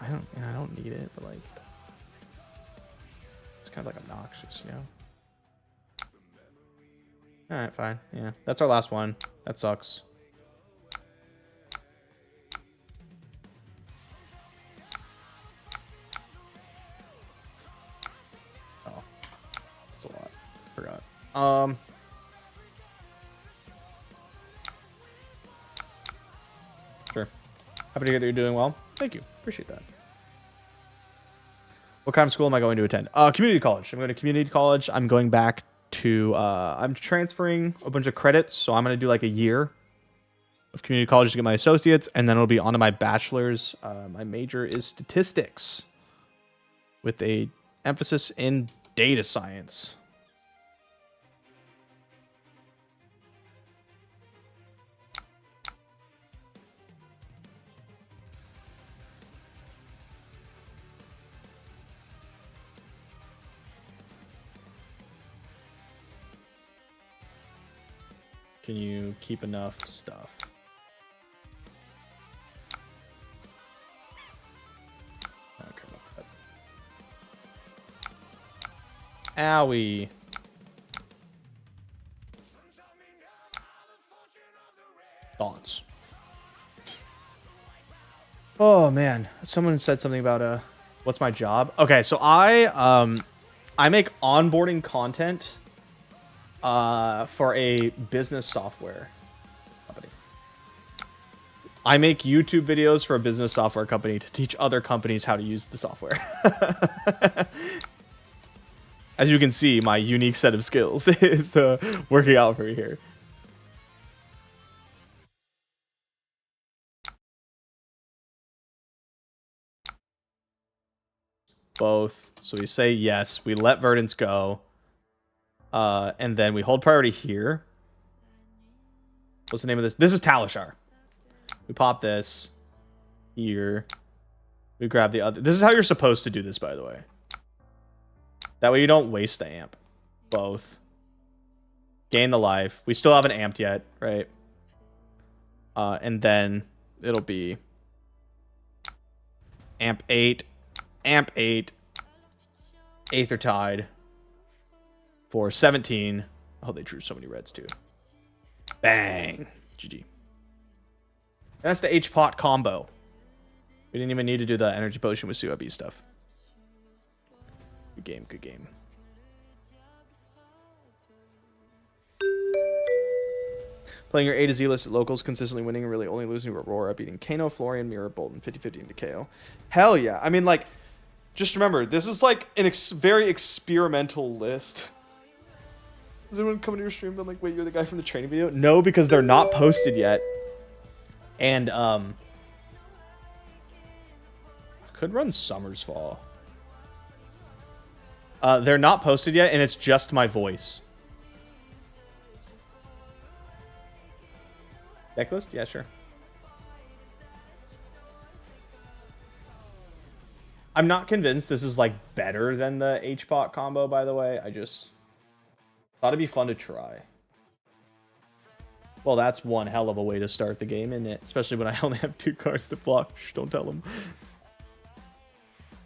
I don't need it, but like, it's kind of like obnoxious, you know? All right, fine. Yeah, that's our last one. That sucks. Oh, that's a lot. Forgot. Sure. Happy to hear that you're doing well. Thank you. Appreciate that. What kind of school am I going to attend? Community college. I'm going to community college. I'm going back to I'm transferring a bunch of credits, so I'm going to do like a year of community college to get my associates, and then it'll be on to my bachelor's. My major is statistics with a emphasis in data science. Can you keep enough stuff? I don't care about that. Owie. Thoughts. Oh man, someone said something about what's my job? Okay, so I make onboarding content for a business software company. I make YouTube videos for a business software company to teach other companies how to use the software. As you can see, my unique set of skills is working out for me here. Both. So we say yes. We let Verdance go. And then we hold priority here. What's the name of this? This is Talishar. We pop this here. We grab the other. This is how you're supposed to do this, by the way. That way you don't waste the amp. Both. Gain the life. We still haven't amped yet, right? And then it'll be amp 8, amp 8, Aether Tide for 17. Oh, they drew so many reds too. Bang. GG. That's the H-Pot combo. We didn't even need to do the energy potion with CIB stuff. Good game, good game. Playing your A to Z list at locals, consistently winning and really only losing to Aurora, beating Kano, Florian, Mirror, Bolton, 50-50 into KO. Hell yeah. I mean, like, just remember, this is like an very experimental list. Has anyone come to your stream been like, wait, you're the guy from the training video? No, because they're not posted yet. And, could run Summer's Fall. They're not posted yet, and it's just my voice. Decklist? Yeah, sure. I'm not convinced this is, like, better than the H-Pot combo, by the way. I just thought it'd be fun to try. Well, that's one hell of a way to start the game, isn't it? Especially when I only have 2 cards to block. Shh, don't tell them.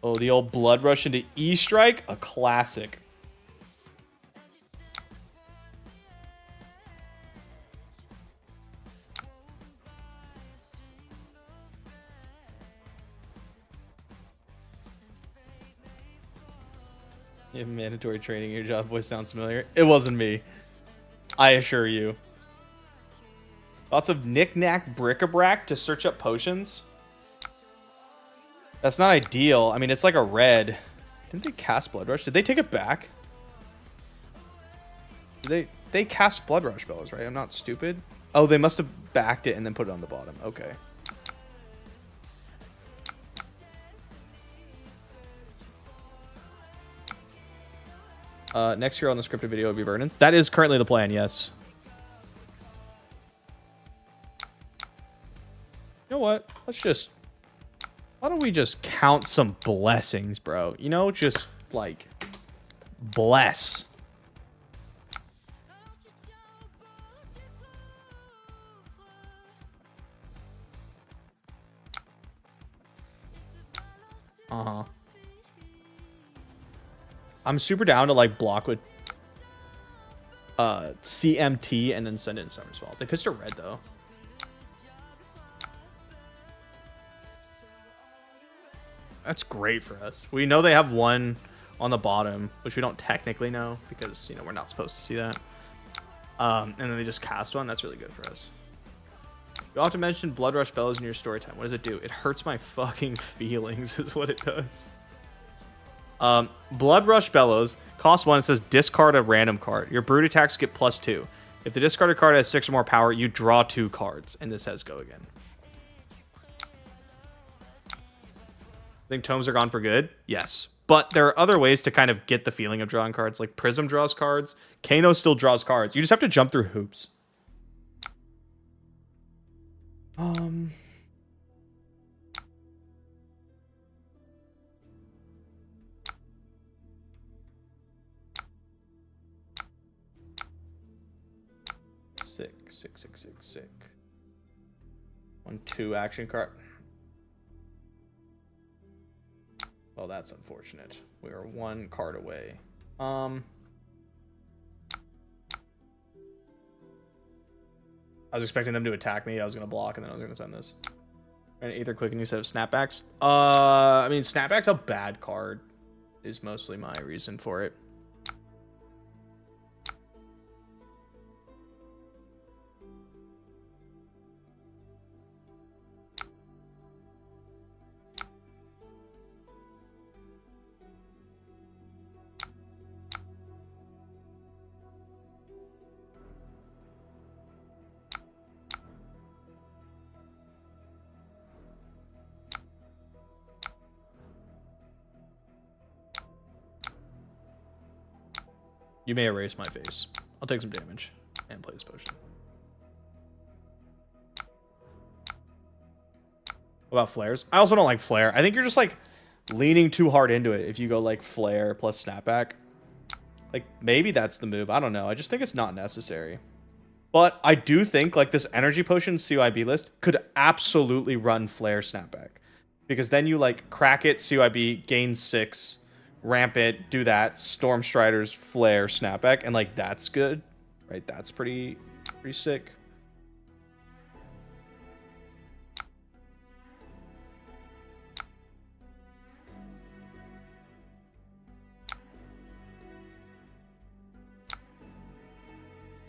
Oh, the old Blood Rush into E-Strike? A classic. You have mandatory training. Your job voice sounds familiar. It wasn't me. I assure you. Lots of knick-knack bric-a-brac to search up potions. That's not ideal. I mean, it's like a red. Didn't they cast Blood Rush? Did they take it back? They cast Blood Rush bells, right? I'm not stupid. Oh, they must have backed it and then put it on the bottom. Okay. Next year on the scripted video will be Verdance. That is currently the plan, yes. You know what? Why don't we just count some blessings, bro? You know, just like bless. I'm super down to like block with CMT and then send it in Summer's Fault. They pitched a red though. That's great for us. We know they have one on the bottom, which we don't technically know because, you know, we're not supposed to see that. And then they just cast one. That's really good for us. You often mention Blood Rush Bellows in your story time. What does it do? It hurts my fucking feelings is what it does. Blood Rush Bellows costs 1. It says discard a random card. Your brute attacks get +2. If the discarded card has 6 or more power, you draw 2 cards. And this says go again. Think tomes are gone for good? Yes. But there are other ways to kind of get the feeling of drawing cards. Like Prism draws cards. Kano still draws cards. You just have to jump through hoops. Sick. 1/2 action card. Well, that's unfortunate. We are 1 card away. I was expecting them to attack me. I was going to block, and then I was going to send this. And Aether Quicken instead of Snapbacks. I mean, Snapback's a bad card. Is mostly my reason for it. You may erase my face. I'll take some damage and play this potion. What about flares? I also don't like flare. I think you're just like leaning too hard into it if you go like flare plus snapback. Like maybe that's the move. I don't know. I just think it's not necessary. But I do think like this energy potion CYB list could absolutely run flare snapback. Because then you like crack it, CYB, gain 6, ramp it, do that, Storm Strider's flare snapback, and like that's good. Right? That's pretty sick.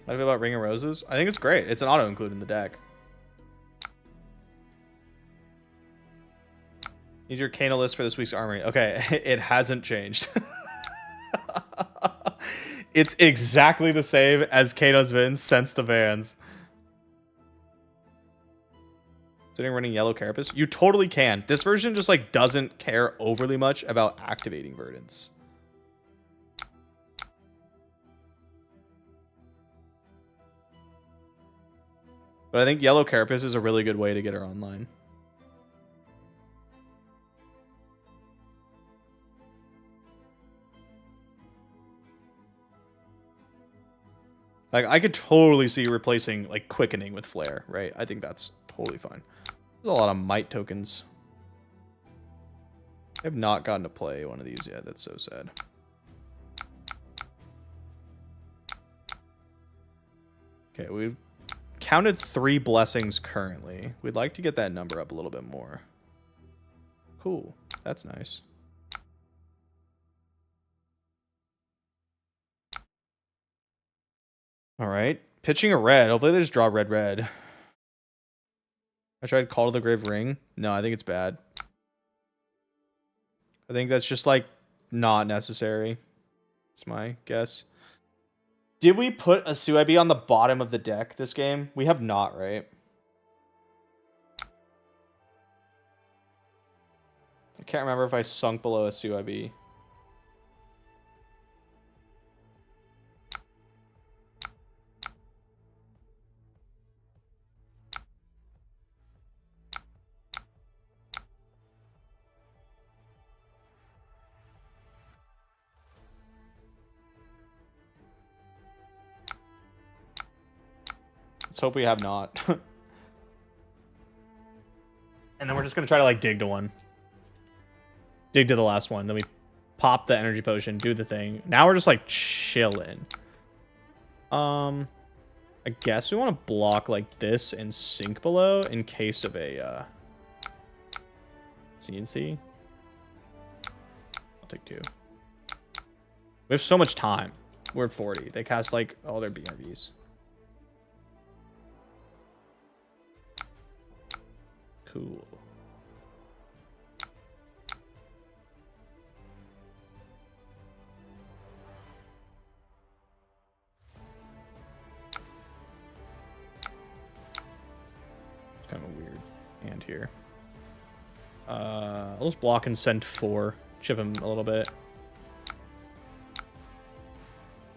What do you feel about Ring of Roses? I think it's great. It's an auto include in the deck. Need your Kano list for this week's armory. Okay, it hasn't changed. It's exactly the same as Kano's been since the bans. Sitting running Yellow Carapace? You totally can. This version just like doesn't care overly much about activating Verdance. But I think Yellow Carapace is a really good way to get her online. Like, I could totally see replacing, like, Quickening with Flare, right? I think that's totally fine. There's a lot of Might tokens. I have not gotten to play one of these yet. That's so sad. Okay, we've counted 3 blessings currently. We'd like to get that number up a little bit more. Cool. That's nice. All right. Pitching a red. Hopefully they just draw red, red. I tried Call to the Grave Ring. No, I think it's bad. I think that's just, like, not necessary. That's my guess. Did we put a CYB on the bottom of the deck this game? We have not, right? I can't remember if I sunk below a CYB. Let's hope we have not. And then we're just going to try to, like, dig to one. Dig to the last one. Then we pop the energy potion, do the thing. Now we're just, like, chilling. I guess we want to block like this and sink below in case of a CNC. I'll take 2. We have so much time. We're at 40. They cast like all their BRBs. Cool. Kind of a weird hand here. I'll just block and send 4. Chip him a little bit.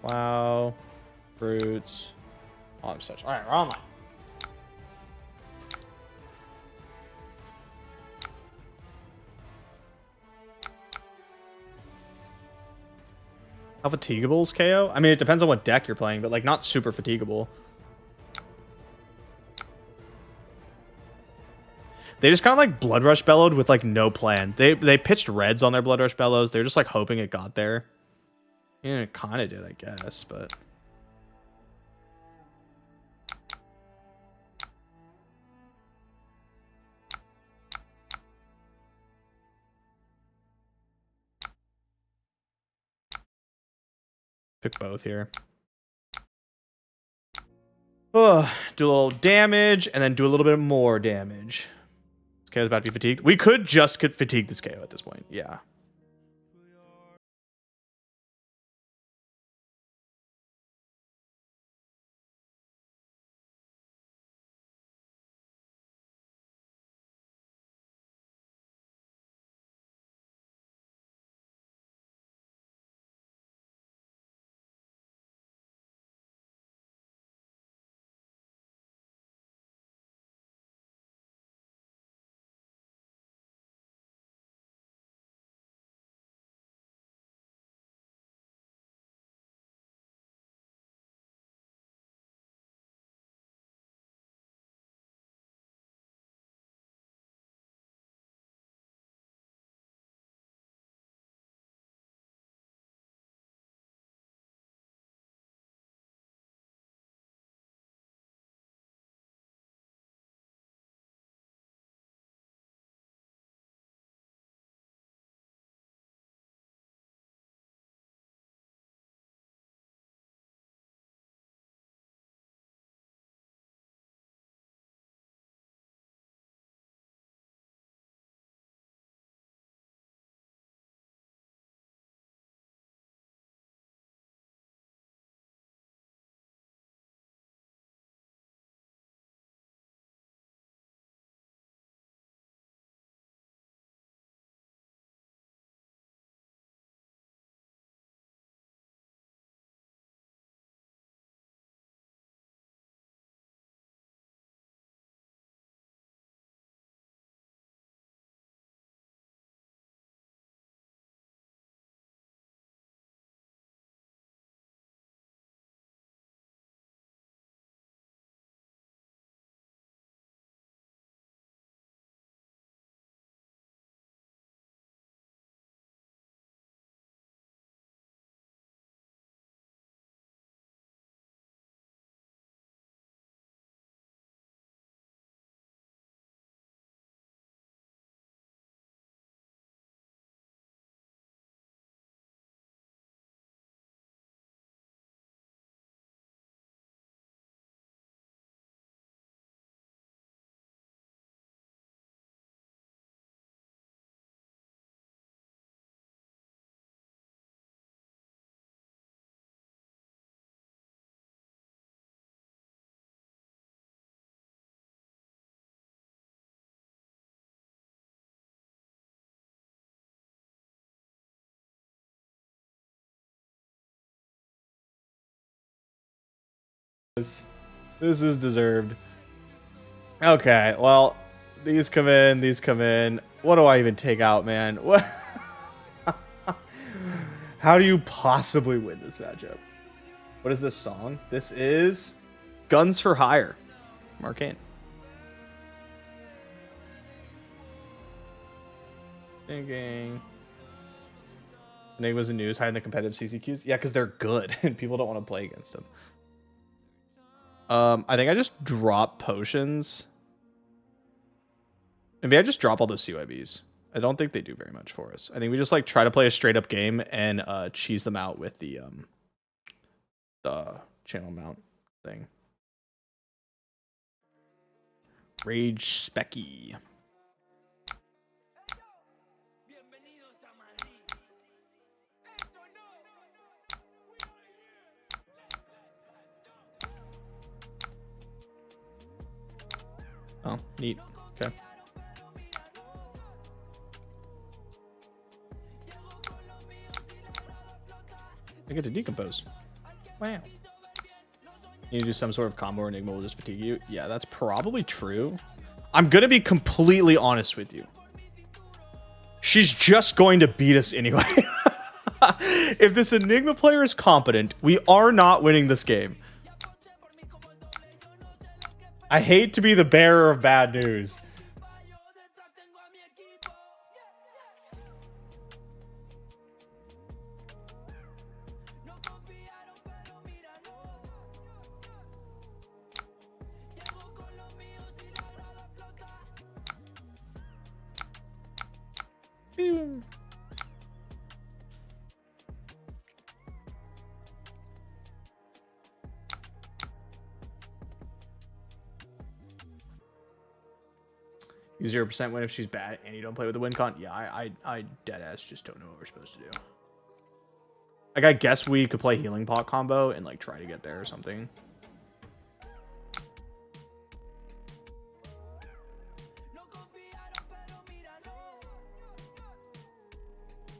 Wow. Fruits. Oh, I'm such. Alright, we're online. How fatigable is KO? I mean, it depends on what deck you're playing, but like not super fatigable. They just kind of like Blood Rush Bellowed with like no plan. They pitched reds on their Blood Rush Bellows. They're just like hoping it got there. Yeah, it kind of did, I guess, but... Pick both here. Oh, do a little damage, and then do a little bit more damage. This KO's about to be fatigued. We could just fatigue this KO at this point. Yeah. This is deserved. Okay, well, these come in, these come in. What do I even take out, man? What? How do you possibly win this matchup? What is this song? This is Guns for Hire. Marcane. Thinking. Enigma's in news, hiding the competitive CCQs. Yeah, because they're good and people don't want to play against them. I think I just drop potions. Maybe I just drop all the CYBs. I don't think they do very much for us. I think we just like try to play a straight up game and cheese them out with the channel mount thing. Rage Specky. Oh, neat. Okay. I get to decompose. Wow. You do some sort of combo or Enigma will just fatigue you. Yeah, that's probably true. I'm going to be completely honest with you. She's just going to beat us anyway. If this Enigma player is competent, we are not winning this game. I hate to be the bearer of bad news. You 0% win if she's bad and you don't play with the win con. Yeah, I dead ass just don't know what we're supposed to do. Like, I guess we could play healing pot combo and like try to get there or something.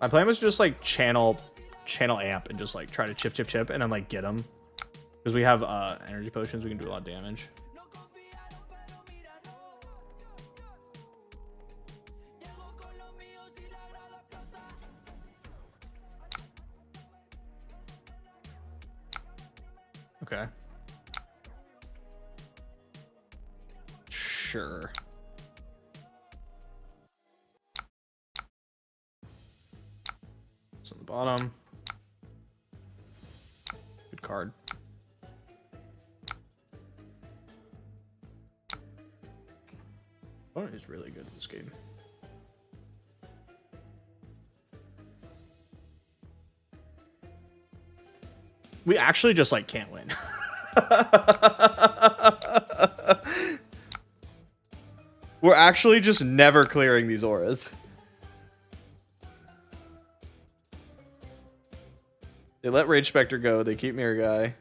My plan was just like channel amp and just like try to chip and then like get them, because we have energy potions. We can do a lot of damage. Okay. Sure. It's on the bottom. Good card. Opponent is really good at this game. We actually just like can't win. We're actually just never clearing these auras. They let Rage Spectre go. They keep Mirror Guy.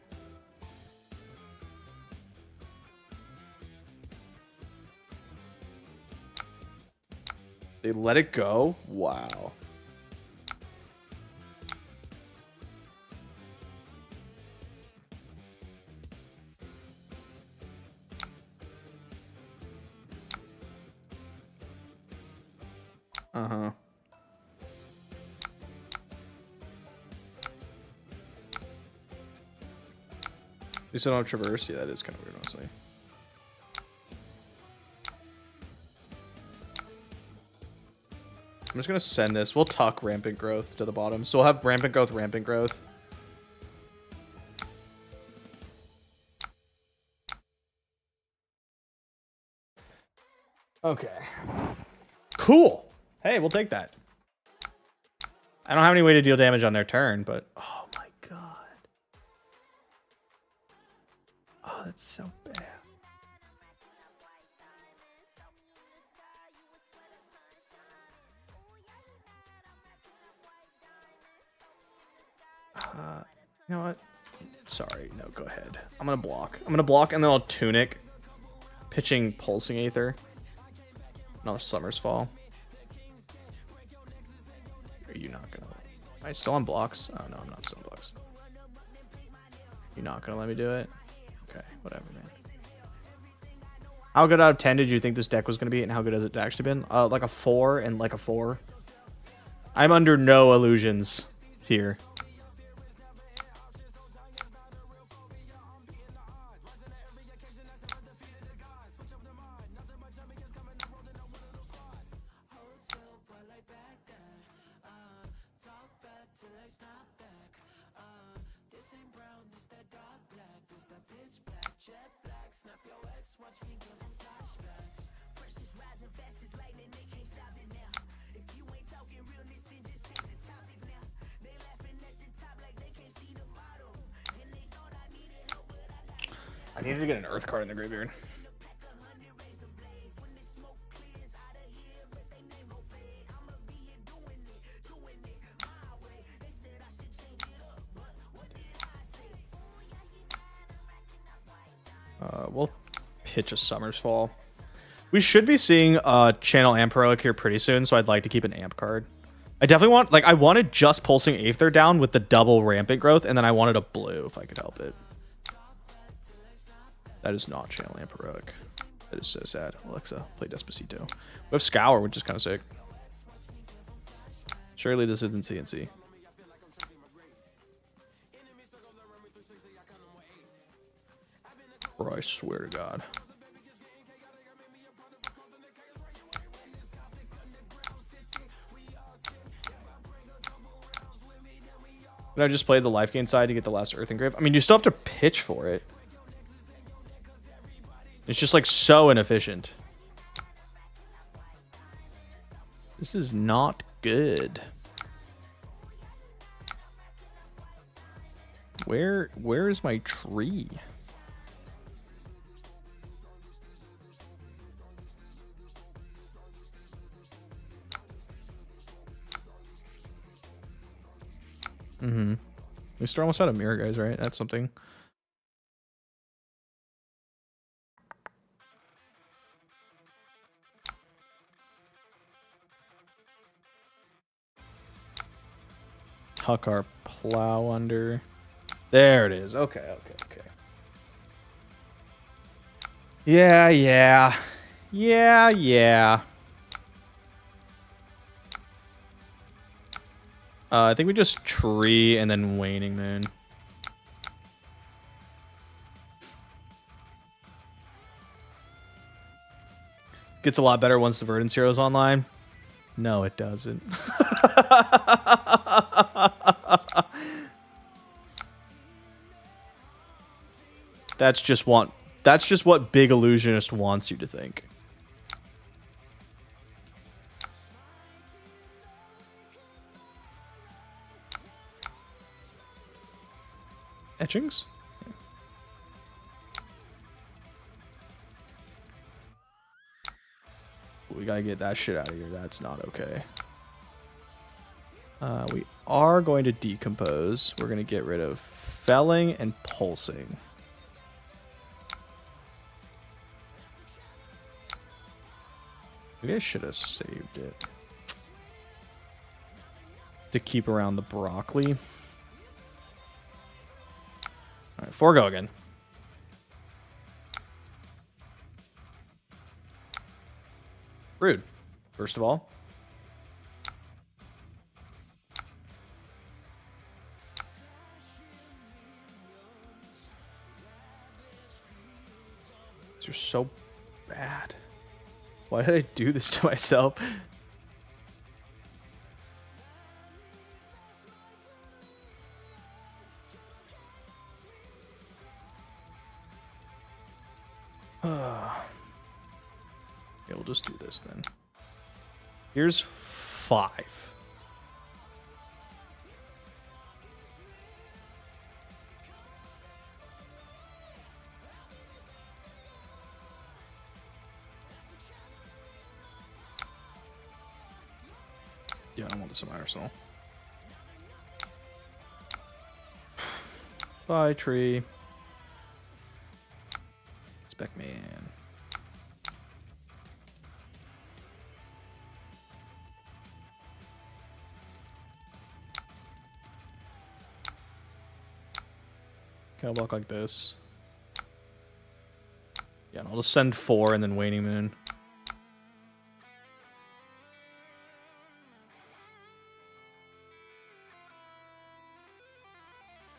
They let it go? Wow. Uh-huh. You still don't traverse? Yeah, that is kind of weird, honestly. I'm just going to send this. We'll tuck Rampant Growth to the bottom. So we'll have Rampant Growth, Rampant Growth. Okay. Cool. Hey, we'll take that. I don't have any way to deal damage on their turn, but... Oh, my God. Oh, that's so bad. You know what? Sorry. No, go ahead. I'm going to block. I'm going to block, and then I'll Tunic. Pitching Pulsing Aether. Another Summer's Fall. Are you not gonna... Am I still on blocks? Oh no, I'm not still on blocks. You're not gonna let me do it? Okay. Whatever, man. How good out of 10 did you think this deck was going to be, and how good has it actually been? Like a 4 and like a 4. I'm under no illusions here. I need to get an Earth card in the graveyard. We'll pitch a Summer's Fall. We should be seeing Channel Amp Heroic here pretty soon, so I'd like to keep an Amp card. I definitely want, like, I wanted just Pulsing Aether down with the double Rampant Growth, and then I wanted a blue if I could help it. That is not Channel Amp Heroic. That is so sad. Alexa, play Despacito. We have Scour, which is kind of sick. Surely this isn't CNC. Bro, I swear to God. Did I just play the life gain side to get the last Earth Engrave? I mean, you still have to pitch for it. It's just like so inefficient. This is not good. Where is my tree? Mm-hmm. We still almost out of mirror, guys, right? That's something. Tuck our plow under. There it is. Okay, okay, okay. Yeah, yeah. Yeah, yeah. I think we just tree and then Waning Moon. Gets a lot better once the Verdance Hero's online. No, it doesn't. That's just what Big Illusionist wants you to think. Etchings? Yeah. We gotta get that shit out of here. That's not okay. We are going to decompose. We're going to get rid of felling and pulsing. Maybe I should have saved it to keep around the broccoli. All right, forego again. Rude, first of all. You're so bad. Why did I do this to myself? Yeah, we'll just do this then. Here's 5. Yeah, I don't want this in my arsenal. Bye, tree. Spec man. Can I walk like this? Yeah, and I'll just send 4 and then Waning Moon.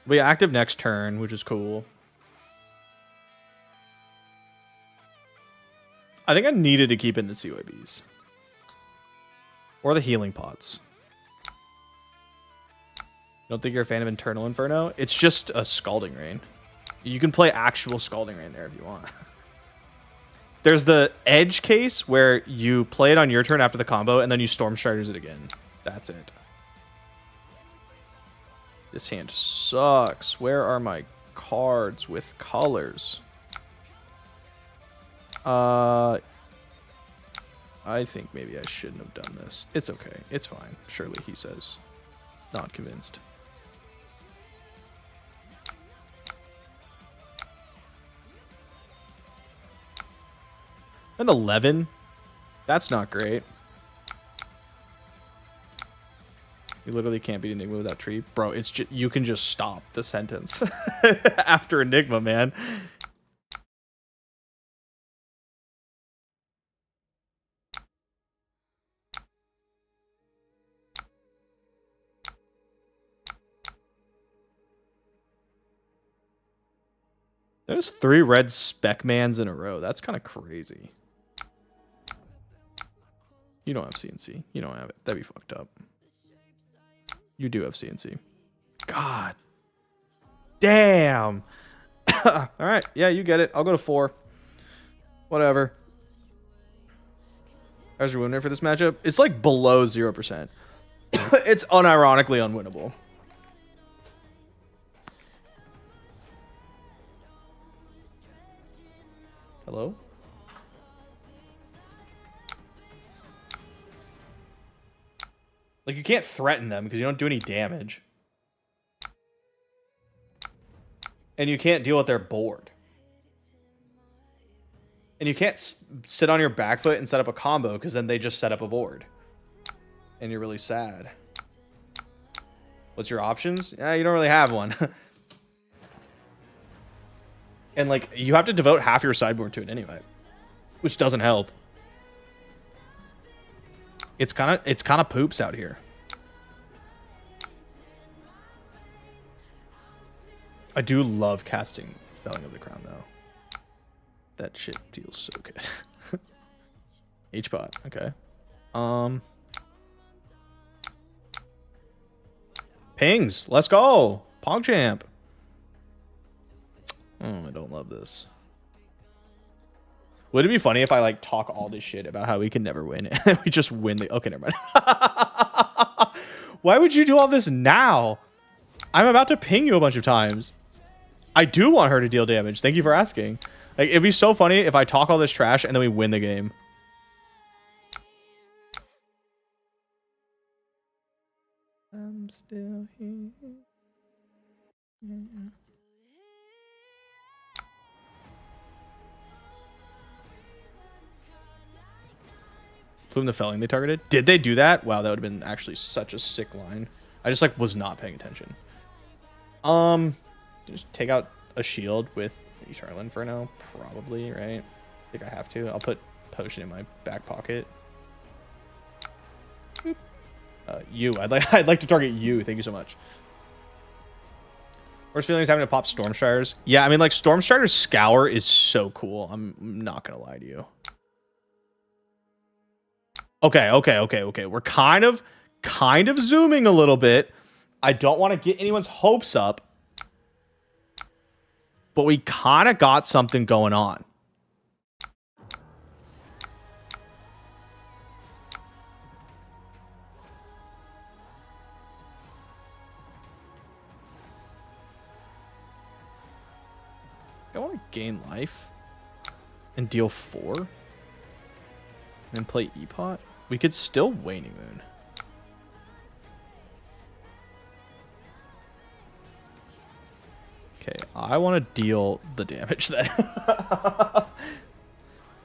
We active next turn, which is cool. I think I needed to keep in the CYBs. Or the healing pots. Don't think you're a fan of Internal Inferno? It's just a Scalding Rain. You can play actual Scalding Rain there if you want. There's the edge case where you play it on your turn after the combo and then you Storm Striders it again. That's it. This hand sucks. Where are my cards with colors? I think maybe I shouldn't have done this. It's okay. It's fine. Surely, he says. Not convinced. An 11? That's not great. You literally can't beat Enigma without tree. Bro, it's just, you can just stop the sentence after Enigma, man. There's 3 red spec mans in a row. That's kind of crazy. You don't have CNC. You don't have it. That'd be fucked up. You do have CNC. God. Damn. All right. Yeah, you get it. I'll go to 4. Whatever. How's your win rate for this matchup? It's like below 0%. It's unironically unwinnable. Hello? Like, you can't threaten them because you don't do any damage. And you can't deal with their board. And you can't sit on your back foot and set up a combo because then they just set up a board. And you're really sad. What's your options? Yeah, you don't really have one. And, like, you have to devote half your sideboard to it anyway. Which doesn't help. It's kind of poops out here. I do love casting Felling of the Crown, though. That shit feels so good. H-bot, okay. Pings, let's go. PogChamp. I don't love this. Would it be funny if I like talk all this shit about how we can never win and we just win the... Okay, never mind. Why would you do all this now? I'm about to ping you a bunch of times. I do want her to deal damage. Thank you for asking. Like, it'd be so funny if I talk all this trash and then we win the game. I'm still here. Yeah. Plume the Felling they targeted. Did they do that? Wow, that would have been actually such a sick line. I just like was not paying attention. Just take out a shield with Eternal Inferno, probably, right? I think I have to. I'll put potion in my back pocket. You. I'd like to target you. Thank you so much. Worst feeling is having to pop Stormstriders. Yeah, I mean, like, Stormstrider's Scour is so cool. I'm not gonna lie to you. Okay. We're kind of zooming a little bit. I don't want to get anyone's hopes up, but we kind of got something going on. I want to gain life and deal 4 and then play E-Pot. We could still Waning Moon. Okay, I want to deal the damage then.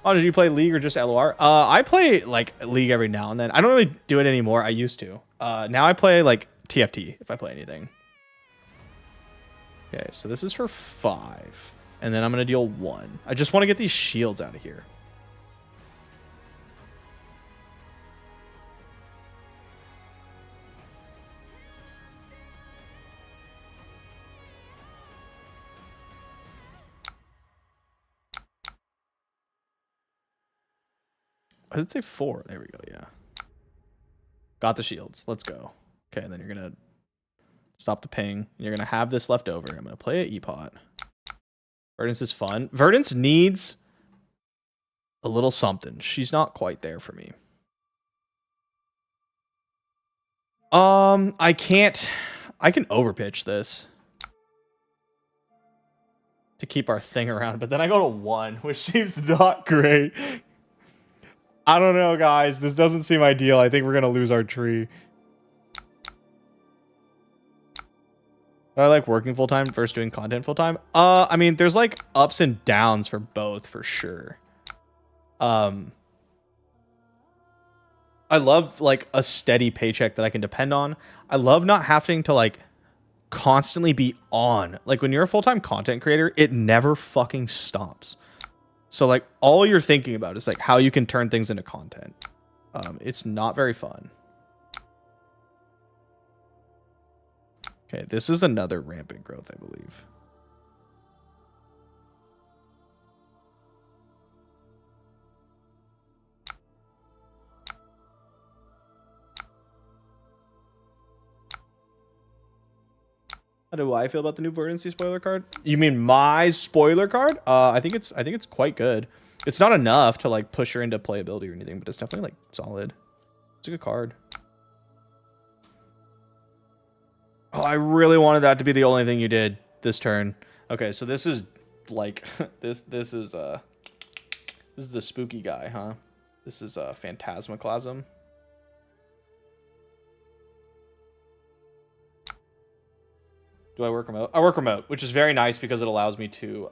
Oh, did you play League or just LOR? I play like League every now and then. I don't really do it anymore. I used to. Now I play like TFT if I play anything. Okay, so this is for 5. And then I'm going to deal 1. I just want to get these shields out of here. I did say 4. There we go. Yeah. Got the shields. Let's go. Okay, and then you're going to stop the ping. You're going to have this left over. I'm going to play an E-pot. Verdance is fun. Verdance needs a little something. She's not quite there for me. I can't. I can overpitch this to keep our thing around, but then I go to 1, which seems not great. I don't know, guys. This doesn't seem ideal. I think we're gonna lose our tree. I like working full time versus doing content full time. I mean, there's like ups and downs for both, for sure. I love like a steady paycheck that I can depend on. I love not having to like constantly be on. Like when you're a full-time content creator, it never fucking stops. So like all you're thinking about is like how you can turn things into content. It's not very fun. Okay, this is another rampant growth, I believe. How do I feel about the new Verdance spoiler card? You mean my spoiler card? I think it's quite good. It's not enough to like push her into playability or anything, but it's definitely like solid. It's a good card. Oh, I really wanted that to be the only thing you did this turn. Okay, so this is like this is the spooky guy, huh? This is Phantasmaclasm. Do I work remote? I work remote, which is very nice because it allows me to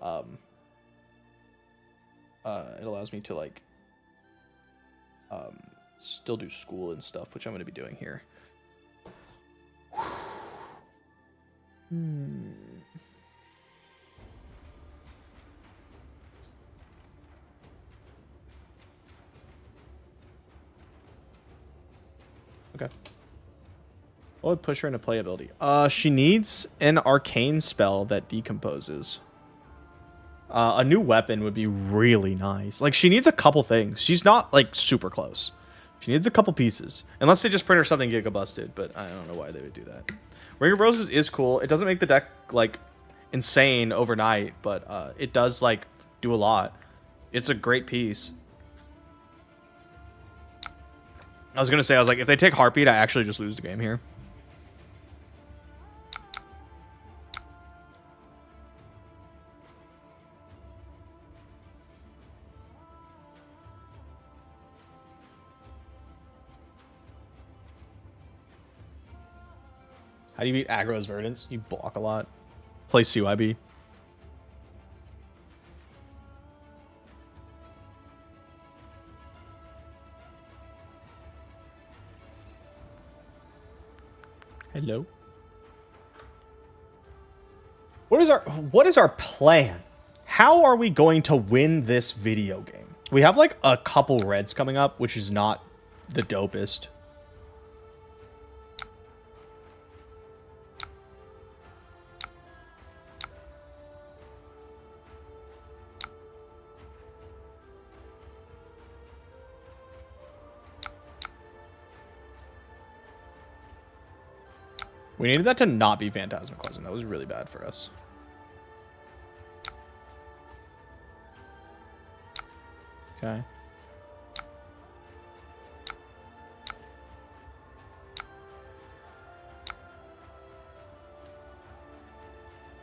like still do school and stuff, which I'm going to be doing here. Okay. What would push her into playability? She needs an arcane spell that decomposes. A new weapon would be really nice. Like, she needs a couple things. She's not, like, super close. She needs a couple pieces. Unless they just print her something giga busted, but I don't know why they would do that. Ring of Roses is cool. It doesn't make the deck, like, insane overnight, but it does, like, do a lot. It's a great piece. I was going to say, I was like, if they take Heartbeat, I actually just lose the game here. How do you beat aggro's Verdance? You block a lot. Play CYB. Hello. What is our plan? How are we going to win this video game? We have like a couple reds coming up, which is not the dopest. We needed that to not be Phantasmaclasm. That was really bad for us. Okay.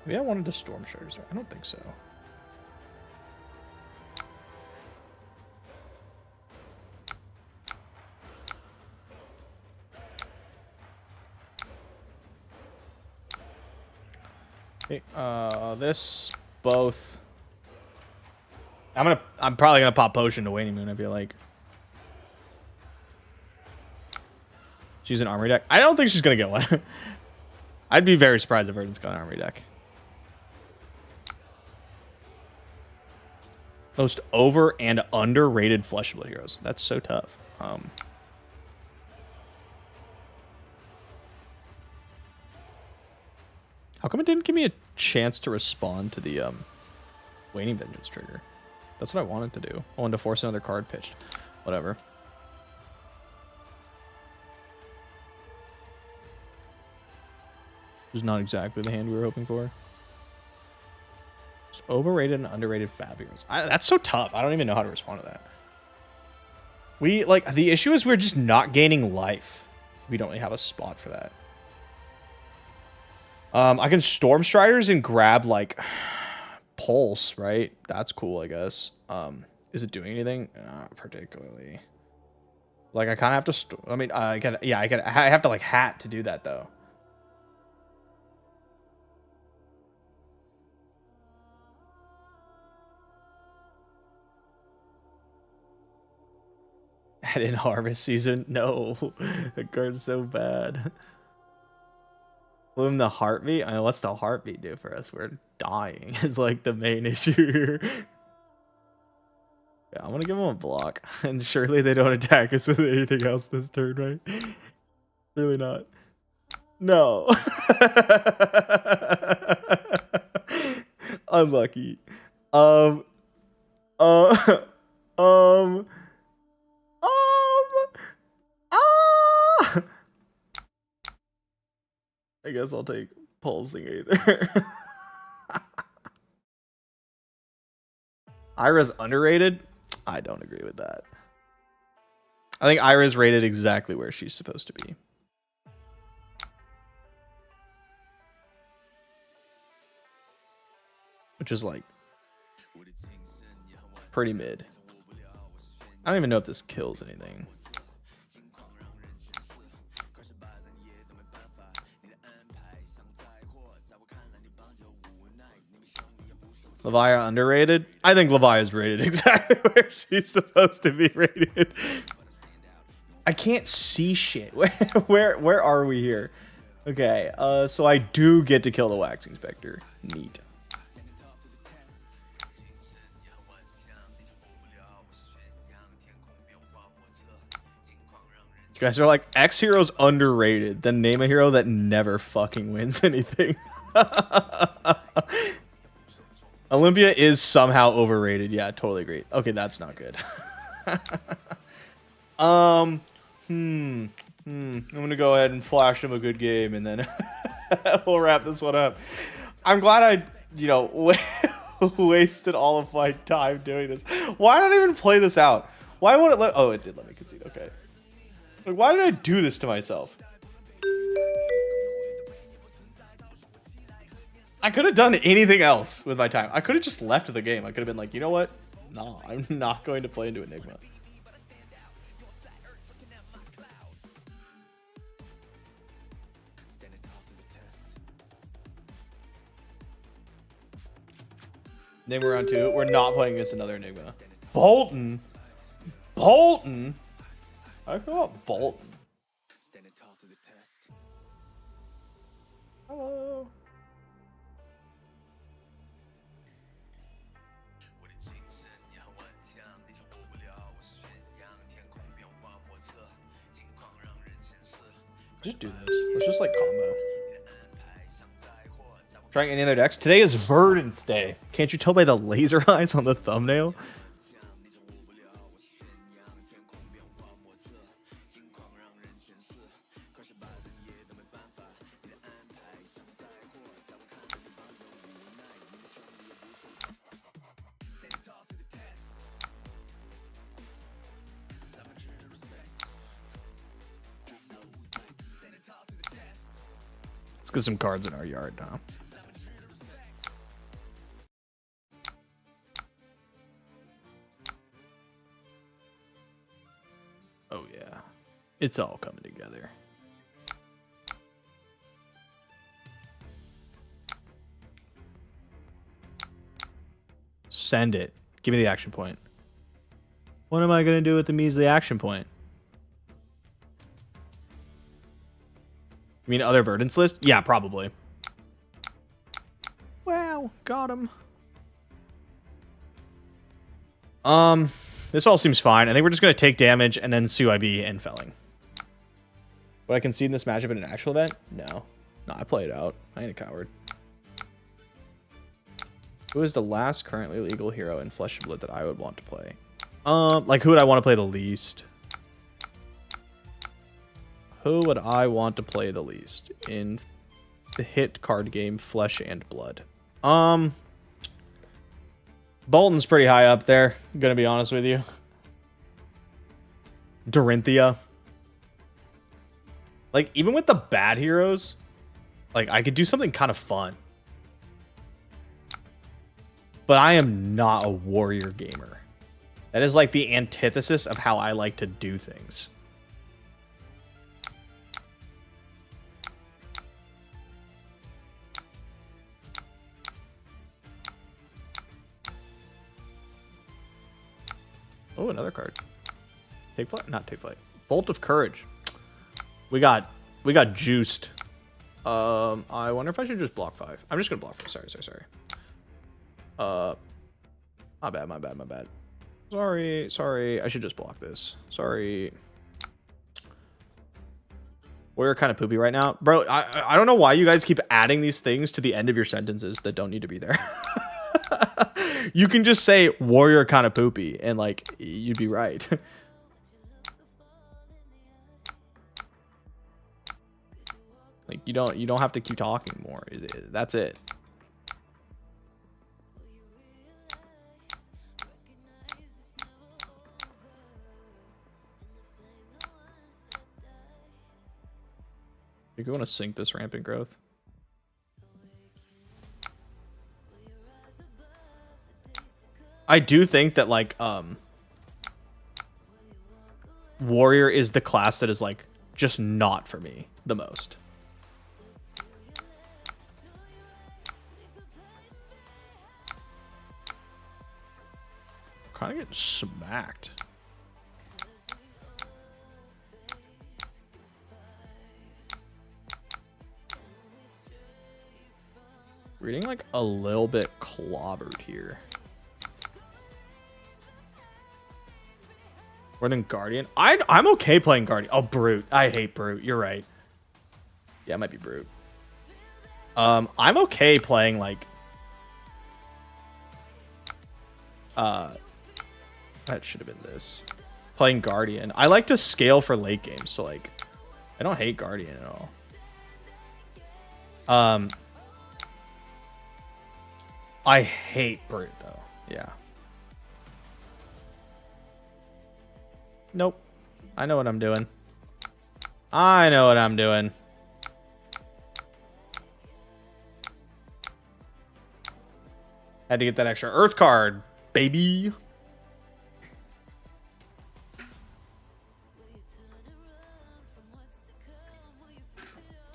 Maybe I wanted to Storm Shatters. I don't think so. Okay, this both. I'm probably gonna pop Potion to Waning Moon, I feel like. She's an Armory deck. I don't think she's gonna get one. I'd be very surprised if Verdant's got an Armory deck. Most over and underrated fleshable heroes. That's so tough. How come it didn't give me a chance to respond to the Waning Vengeance trigger? That's what I wanted to do. I wanted to force another card pitched. Whatever. Which is not exactly the hand we were hoping for. Just overrated and underrated fab heroes. That's so tough. I don't even know how to respond to that. We, like, the issue is we're just not gaining life. We don't really have a spot for that. I can Storm Striders and grab, like, Pulse, right? That's cool, I guess. Is it doing anything? Not particularly. Like, I kind of have to... I mean, I have to, like, hat to do that, though. Add in harvest season? No. That card's so bad. Bloom the heartbeat? I mean, what's the heartbeat do for us? We're dying is like the main issue here. Yeah, I'm gonna give them a block. And surely they don't attack us with anything else this turn, right? Really not. No. Unlucky. I guess I'll take pulsing either. Ira's underrated? I don't agree with that. I think Ira's rated exactly where she's supposed to be. Which is like pretty mid. I don't even know if this kills anything. Leviah underrated? I think Leviah is rated exactly where she's supposed to be rated. I can't see shit. Where are we here? Okay, so I do get to kill the Waxing Spectre. Neat. You guys are like, X hero's underrated. Then name a hero that never fucking wins anything. Olympia is somehow overrated. Yeah, totally agree. Okay, that's not good. I'm gonna go ahead and flash him a good game, and then we'll wrap this one up. I'm glad I, wasted all of my time doing this. Why not even play this out? Why won't it let? Oh, it did let me concede. Okay. Like, why did I do this to myself? I could have done anything else with my time. I could have just left the game. I could have been like, you know what? No, I'm not going to play into Enigma. Enigma round 2. We're not playing against another Enigma. Bolton? Bolton? I feel about Bolton. Hello. Just do this. Let's just like combo. Trying any other decks. Today is Verdance Day. Can't you tell by the laser eyes on the thumbnail? Let's get some cards in our yard now. Oh yeah, it's all coming together. Send it. Give me the action point. What am I gonna do with the measly action point? You mean other Verdance list? Yeah, probably. Wow, got him. This all seems fine. I think we're just going to take damage and then CYB and felling. Would I concede in this matchup in an actual event? No. No, I play it out. I ain't a coward. Who is the last currently legal hero in Flesh and Blood that I would want to play? Like, who would I want to play the least? Who would I want to play the least in the hit card game Flesh and Blood? Bolton's pretty high up there, I'm gonna be honest with you. Dorinthia. Like, even with the bad heroes, like, I could do something kind of fun. But I am not a warrior gamer. That is like the antithesis of how I like to do things. Oh, another card. Take flight? Not take flight. Bolt of Courage. We got juiced. I wonder if I should just block 5. I'm just gonna block 5. Sorry. My bad. Sorry. I should just block this. Sorry. We're kind of poopy right now. Bro, I don't know why you guys keep adding these things to the end of your sentences that don't need to be there. You can just say warrior kind of poopy and like you'd be right. Like you don't have to keep talking more. That's it. Think we want to sink this rampant growth? I do think that like warrior is the class that is like just not for me the most. Kind of getting smacked. We're getting like a little bit clobbered here. More than Guardian. I'm okay playing Guardian. Oh, Brute. I hate Brute. You're right. Yeah, it might be Brute. I'm okay playing like that should have been this. Playing Guardian. I like to scale for late games, so like I don't hate Guardian at all. I hate Brute though. Yeah. Nope. I know what I'm doing. Had to get that extra Earth card, baby.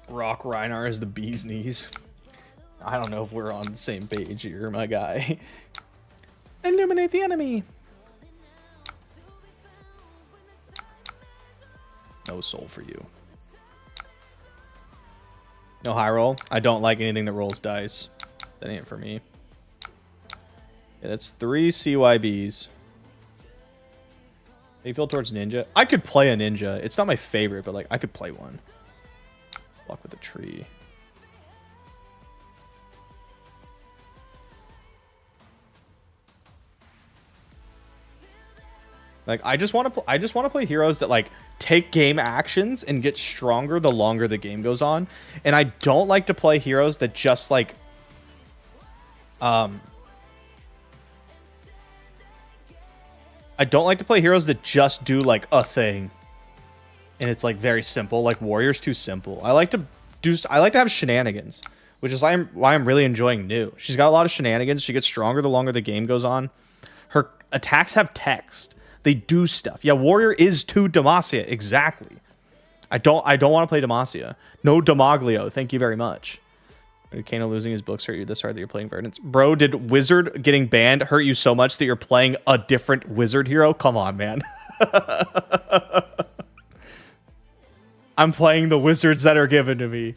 Rock Reinar is the bee's knees. I don't know if we're on the same page here, my guy. Illuminate the enemy. No soul for you. No high roll. I don't like anything that rolls dice. That ain't for me. Yeah, that's 3 CYBs. How do you feel towards Ninja? I could play a Ninja. It's not my favorite, but like I could play one. Block with a tree. Like I just want to play heroes that like take game actions and get stronger the longer the game goes on. And I don't like to play heroes that just like I don't like to play heroes that just do like a thing. And it's like very simple. Like Warrior's too simple. I like to have shenanigans, which is why I'm really enjoying New. She's got a lot of shenanigans. She gets stronger the longer the game goes on. Her attacks have text. They do stuff. Yeah, Warrior is to Demacia. Exactly. I don't want to play Demacia. No Demaglio. Thank you very much. Kano losing his books hurt you this hard that you're playing Verdance. Bro, did Wizard getting banned hurt you so much that you're playing a different Wizard hero? Come on, man. I'm playing the Wizards that are given to me.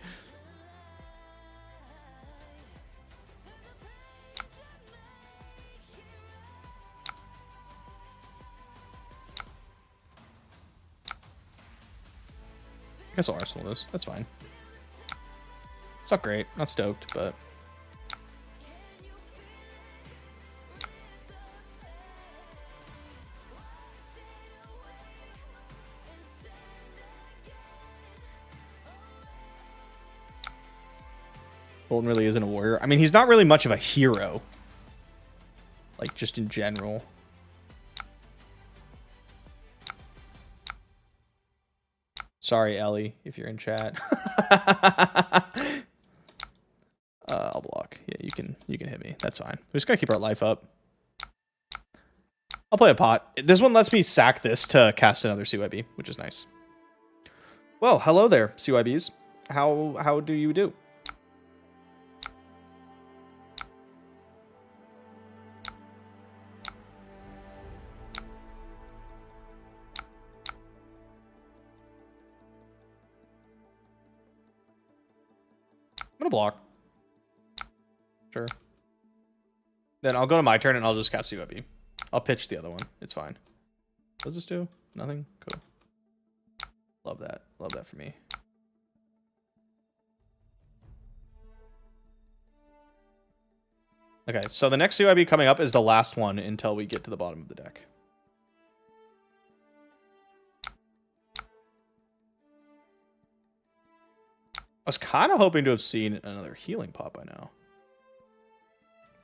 guess I'll Arsenal this. That's fine. It's not great. Not stoked, but... Bolton really isn't a warrior. I mean, he's not really much of a hero. Like, just in general. Sorry, Ellie, if you're in chat. I'll block. Yeah, you can hit me. That's fine. We just gotta keep our life up. I'll play a pot. This one lets me sack this to cast another CYB, which is nice. Well, hello there, CYBs. How do you do? I'm gonna block. Sure. Then I'll go to my turn and I'll just cast CYB. I'll pitch the other one. It's fine. What does this do? Nothing? Cool. Love that. Love that for me. Okay, so the next CYB coming up is the last one until we get to the bottom of the deck. I was kind of hoping to have seen another healing pot by now.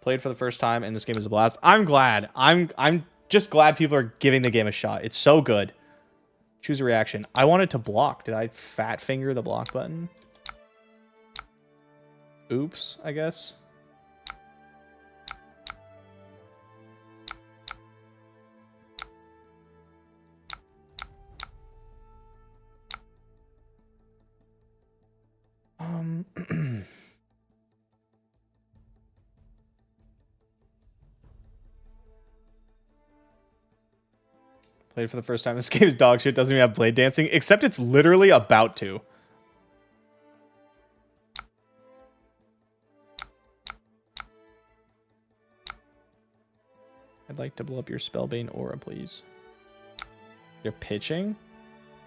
Played for the first time, and this game is a blast. I'm glad. I'm just glad people are giving the game a shot. It's so good. Choose a reaction. I wanted to block. Did I fat finger the block button? Oops, I guess. Played for the first time. This game is dog shit. Doesn't even have blade dancing, except it's literally about to. I'd like to blow up your Spellbane aura, please. They're pitching?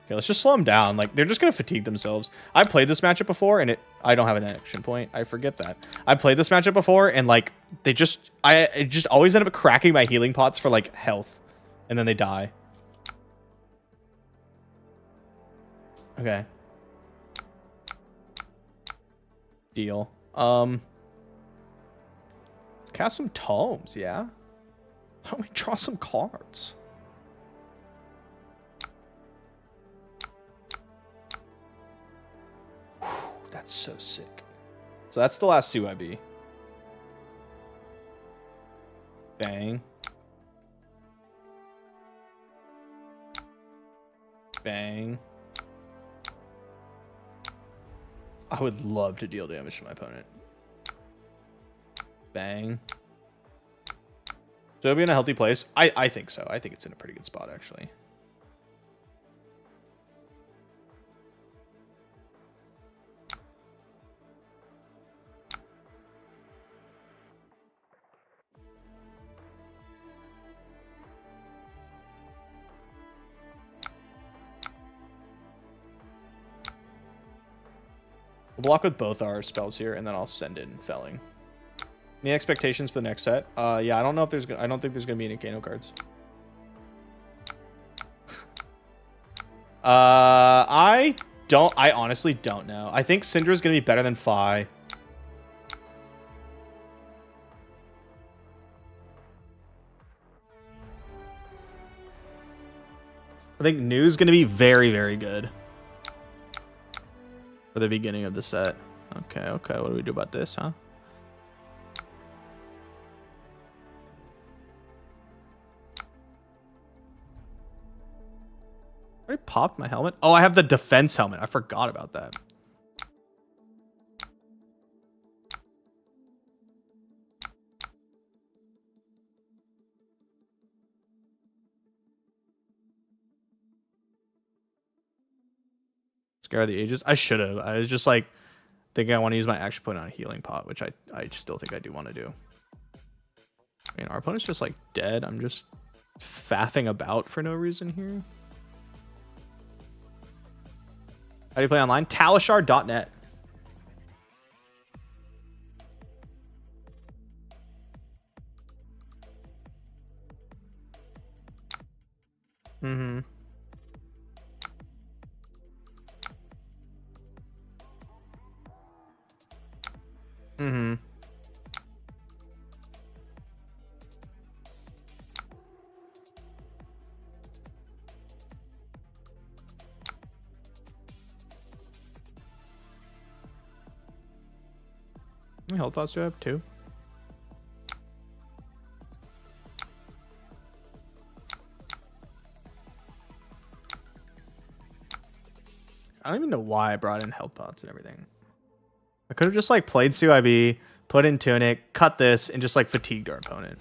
Okay, let's just slow them down. Like, they're just going to fatigue themselves. I played this matchup before, and I don't have an action point. I forget that. I played this matchup before, and, like, I just always end up cracking my healing pots for, like, health. And then they die. Okay. Deal. Let's cast some tomes, yeah? Why don't we draw some cards? Whew, that's so sick. So that's the last CYB. Bang. Bang. I would love to deal damage to my opponent. Bang. So it'll be in a healthy place? I think so. I think it's in a pretty good spot, actually. We'll block with both our spells here, and then I'll send in Felling. Any expectations for the next set? Yeah, I don't know if there's. I don't think there's gonna be any Kano cards. I honestly don't know. I think Syndra's gonna be better than Fi. I think Nu's gonna be very, very good for the beginning of the set. Okay, okay. What do we do about this, huh? I already popped my helmet. Oh, I have the defense helmet. I forgot about that. Scare of the Ages. I should have. I was just like thinking I want to use my action point on a healing pot, which I still think I do want to do. I mean, our opponent's just like dead. I'm just faffing about for no reason here. How do you play online? Talishar.net. Mm-hmm. Mm-hmm. How many health pots do I have? 2. I don't even know why I brought in health pots and everything. I could have just like played CYB, put in Tunic, cut this, and just like fatigued our opponent.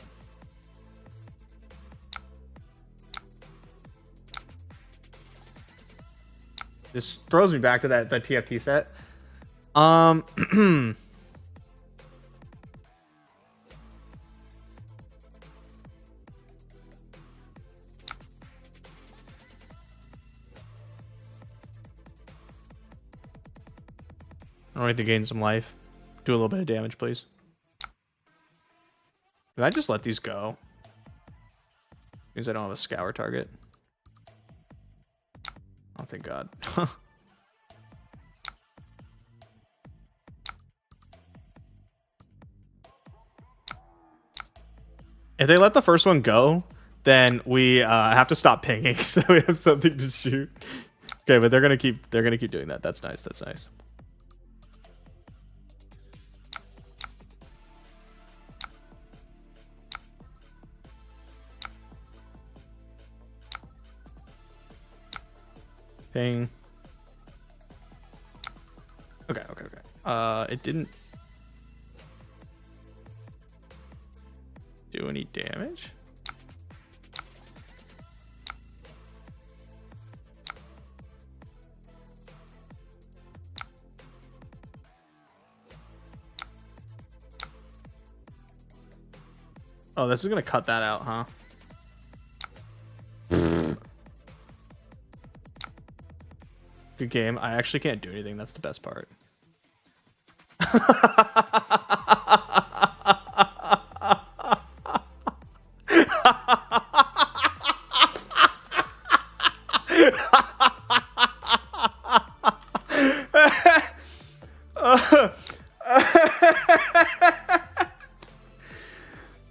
This throws me back to that TFT set. I'd like to gain some life. Do a little bit of damage, please. Did I just let these go? Because I don't have a scour target. Oh, thank God. If they let the first one go, then we have to stop pinging so we have something to shoot. Okay, but they're gonna keep doing that. That's nice. That's nice. Ping. Okay. It didn't do any damage. Oh, this is gonna cut that out, huh? Good game. I actually can't do anything. That's the best part.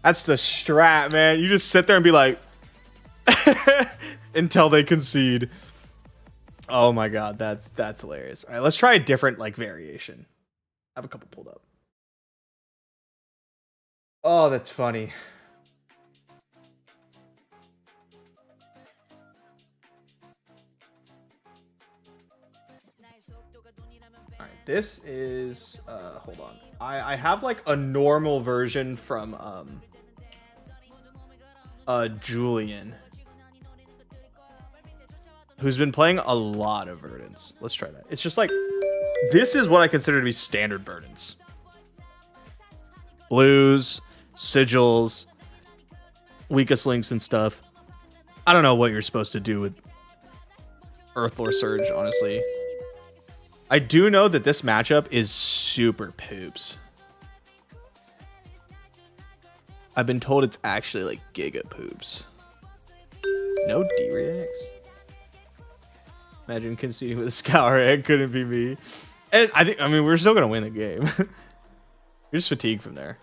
That's the strat, man. You just sit there and be like until they concede. Oh my God, that's hilarious. All right, let's try a different like variation. I have a couple pulled up. Oh, that's funny. All right, this is hold on. I have like a normal version from Julian, who's been playing a lot of Verdance. Let's try that. It's just like, this is what I consider to be standard Verdance. Blues, sigils, weakest links and stuff. I don't know what you're supposed to do with Earthlore Surge, honestly. I do know that this matchup is super poops. I've been told it's actually like giga poops. No D-reacts. Imagine conceding with a scour egg. Couldn't be me. And I mean, we're still gonna win the game. You're just fatigued from there.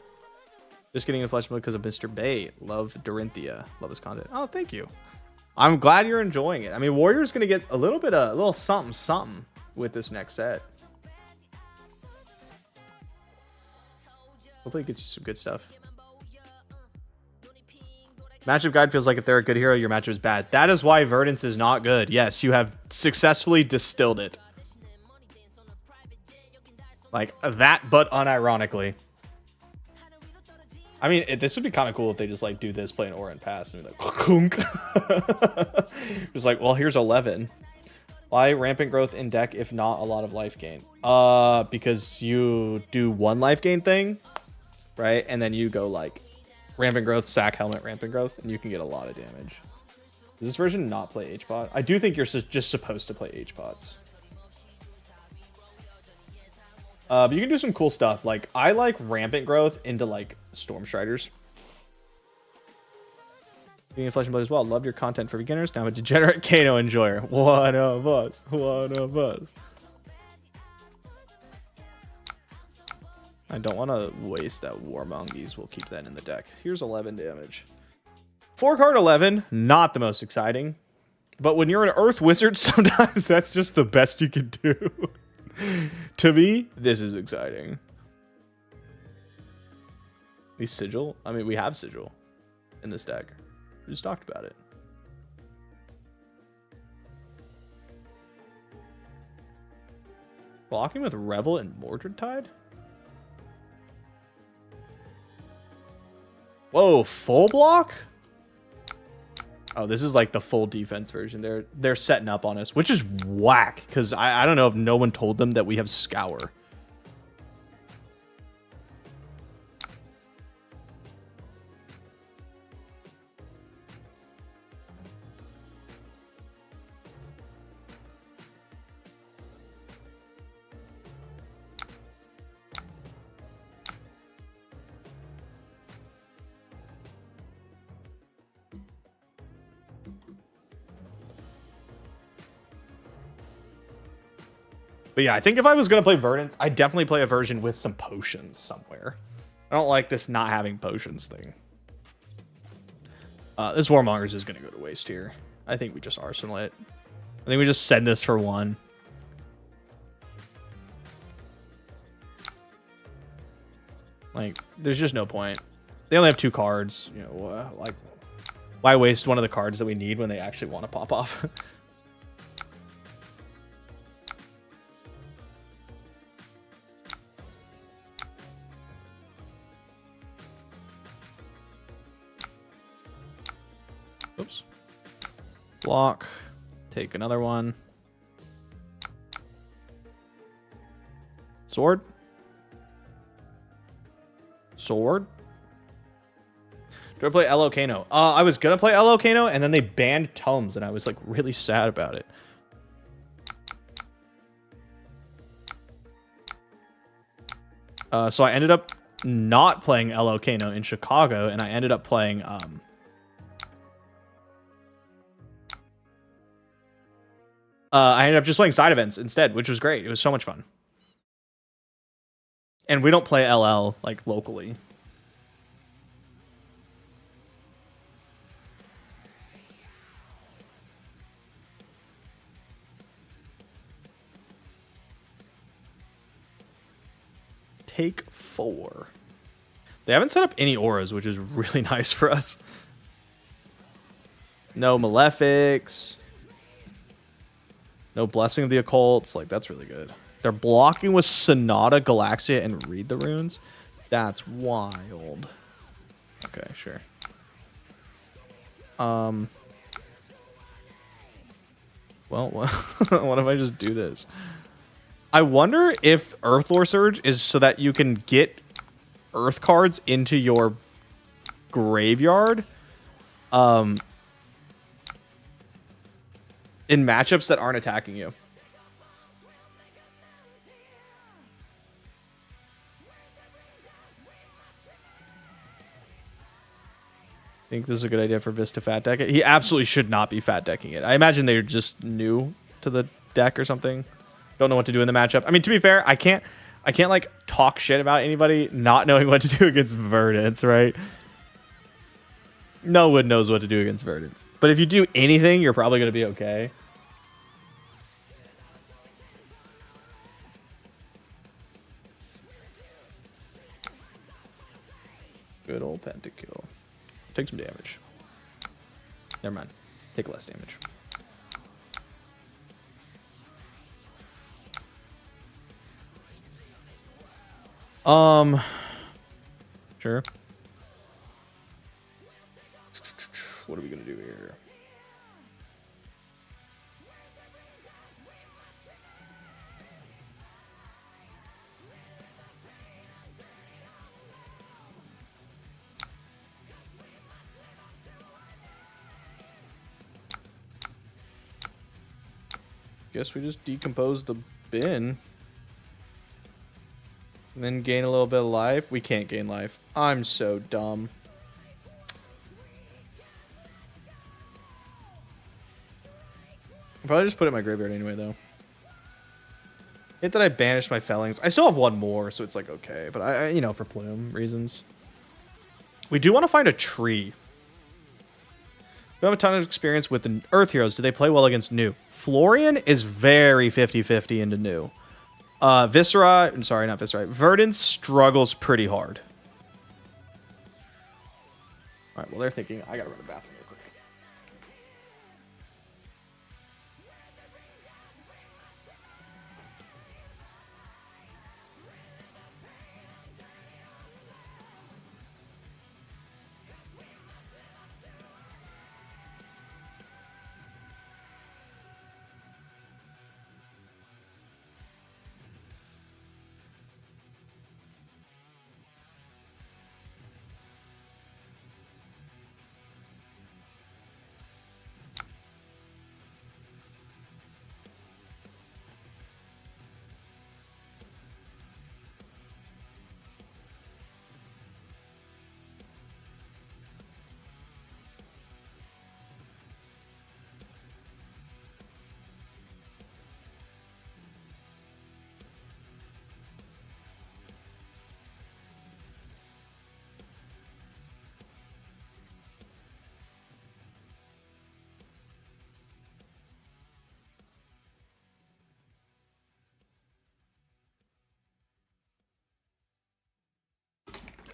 Just getting in flesh mode because of Mr. Bay. Love Dorinthia. Love his content. Oh, thank you. I'm glad you're enjoying it. I mean, Warrior's gonna get a little something with this next set. Hopefully it gets you some good stuff. Matchup guide feels like if they're a good hero, your matchup is bad. That is why Verdance is not good. Yes, you have successfully distilled it. Like that, but unironically. I mean, this would be kind of cool if they just like do this, play an aura and pass, and be like, kunk. Just like, well, here's 11. Why rampant growth in deck if not a lot of life gain? Because you do one life gain thing, right? And then you go like rampant growth, sack helmet, rampant growth, and you can get a lot of damage. Does this version not play H-pot? I do think you're just supposed to play H-pots. But you can do some cool stuff. Like, I like rampant growth into, like, Storm Striders. Being a Flesh and Blood as well. Love your content for beginners. Now I'm a degenerate Kano enjoyer. One of us. One of us. I don't want to waste that Warmongeese. We'll keep that in the deck. Here's 11 damage. 4-card 11. Not the most exciting. But when you're an Earth Wizard, sometimes that's just the best you can do. To me, this is exciting. The Sigil? I mean, we have Sigil in this deck. We just talked about it. Blocking with Revel and Mordred Tide? Whoa, full block? Oh, this is like the full defense version. They're setting up on us, which is whack, because I don't know if no one told them that we have Scour. But yeah, I think if I was going to play Verdance, I'd definitely play a version with some potions somewhere. I don't like this not having potions thing. This Warmongers is going to go to waste here. I think we just Arsenal it. I think we just send this for 1. Like, there's just no point. They only have 2 cards. You know, like, why waste one of the cards that we need when they actually want to pop off? Oops. Block. Take another one. Sword. Sword. Do I play LO Kano? I was gonna play LO Kano, and then they banned tomes, and I was like really sad about it. So I ended up not playing LO Kano in Chicago, and I ended up playing I ended up just playing side events instead, which was great. It was so much fun. And we don't play LL like locally. Take 4. They haven't set up any auras, which is really nice for us. No Malefics. No Blessing of the Occults. Like, that's really good. They're blocking with Sonata, Galaxia, and Read the Runes. That's wild. Okay, sure. Well, what if I just do this? I wonder if Earthlore Surge is so that you can get Earth cards into your graveyard in matchups that aren't attacking you. I think this is a good idea for Vista fat deck it. He absolutely should not be fat decking it. I imagine they're just new to the deck or something. Don't know what to do in the matchup. I mean, to be fair, I can't like talk shit about anybody not knowing what to do against Verdance, right? No one knows what to do against Verdance. But if you do anything, you're probably going to be okay. Good old Pentakill. Take some damage. Never mind. Take less damage. Sure. What are we gonna do here? Guess we just decompose the bin. And then gain a little bit of life. We can't gain life. I'm so dumb. I'll probably just put it in my graveyard anyway, though. Hit that I banished my Fellings. I still have one more, so it's like okay. But I you know, for plume reasons. We do want to find a tree. We have a ton of experience with the Earth Heroes. Do they play well against new? Florian is very 50-50 into new. Viscera, I'm sorry, not Viscera. Verdance struggles pretty hard. All right, well, they're thinking, I gotta run to the bathroom real quick.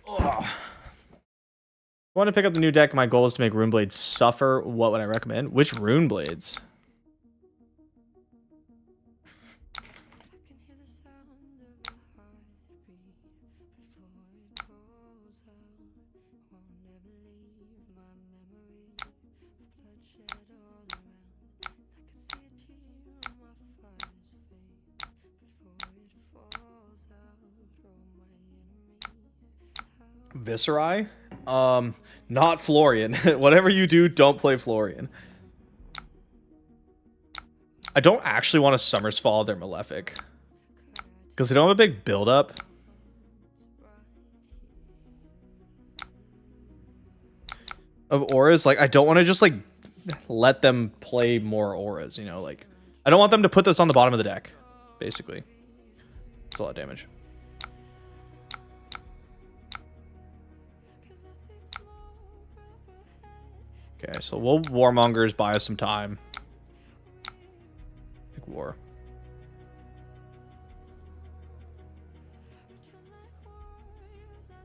I want to pick up the new deck. My goal is to make Rune Blades suffer. What would I recommend? Which Rune Blades? Viscerai? Not Florian. Whatever you do, don't play Florian. I don't actually want to Summer's Fall their Malefic. Because they don't have a big build-up. Of auras. Like, I don't want to just, like, let them play more auras, you know? Like, I don't want them to put this on the bottom of the deck, basically. It's a lot of damage. Okay, so we'll Warmongers buy us some time. Big war.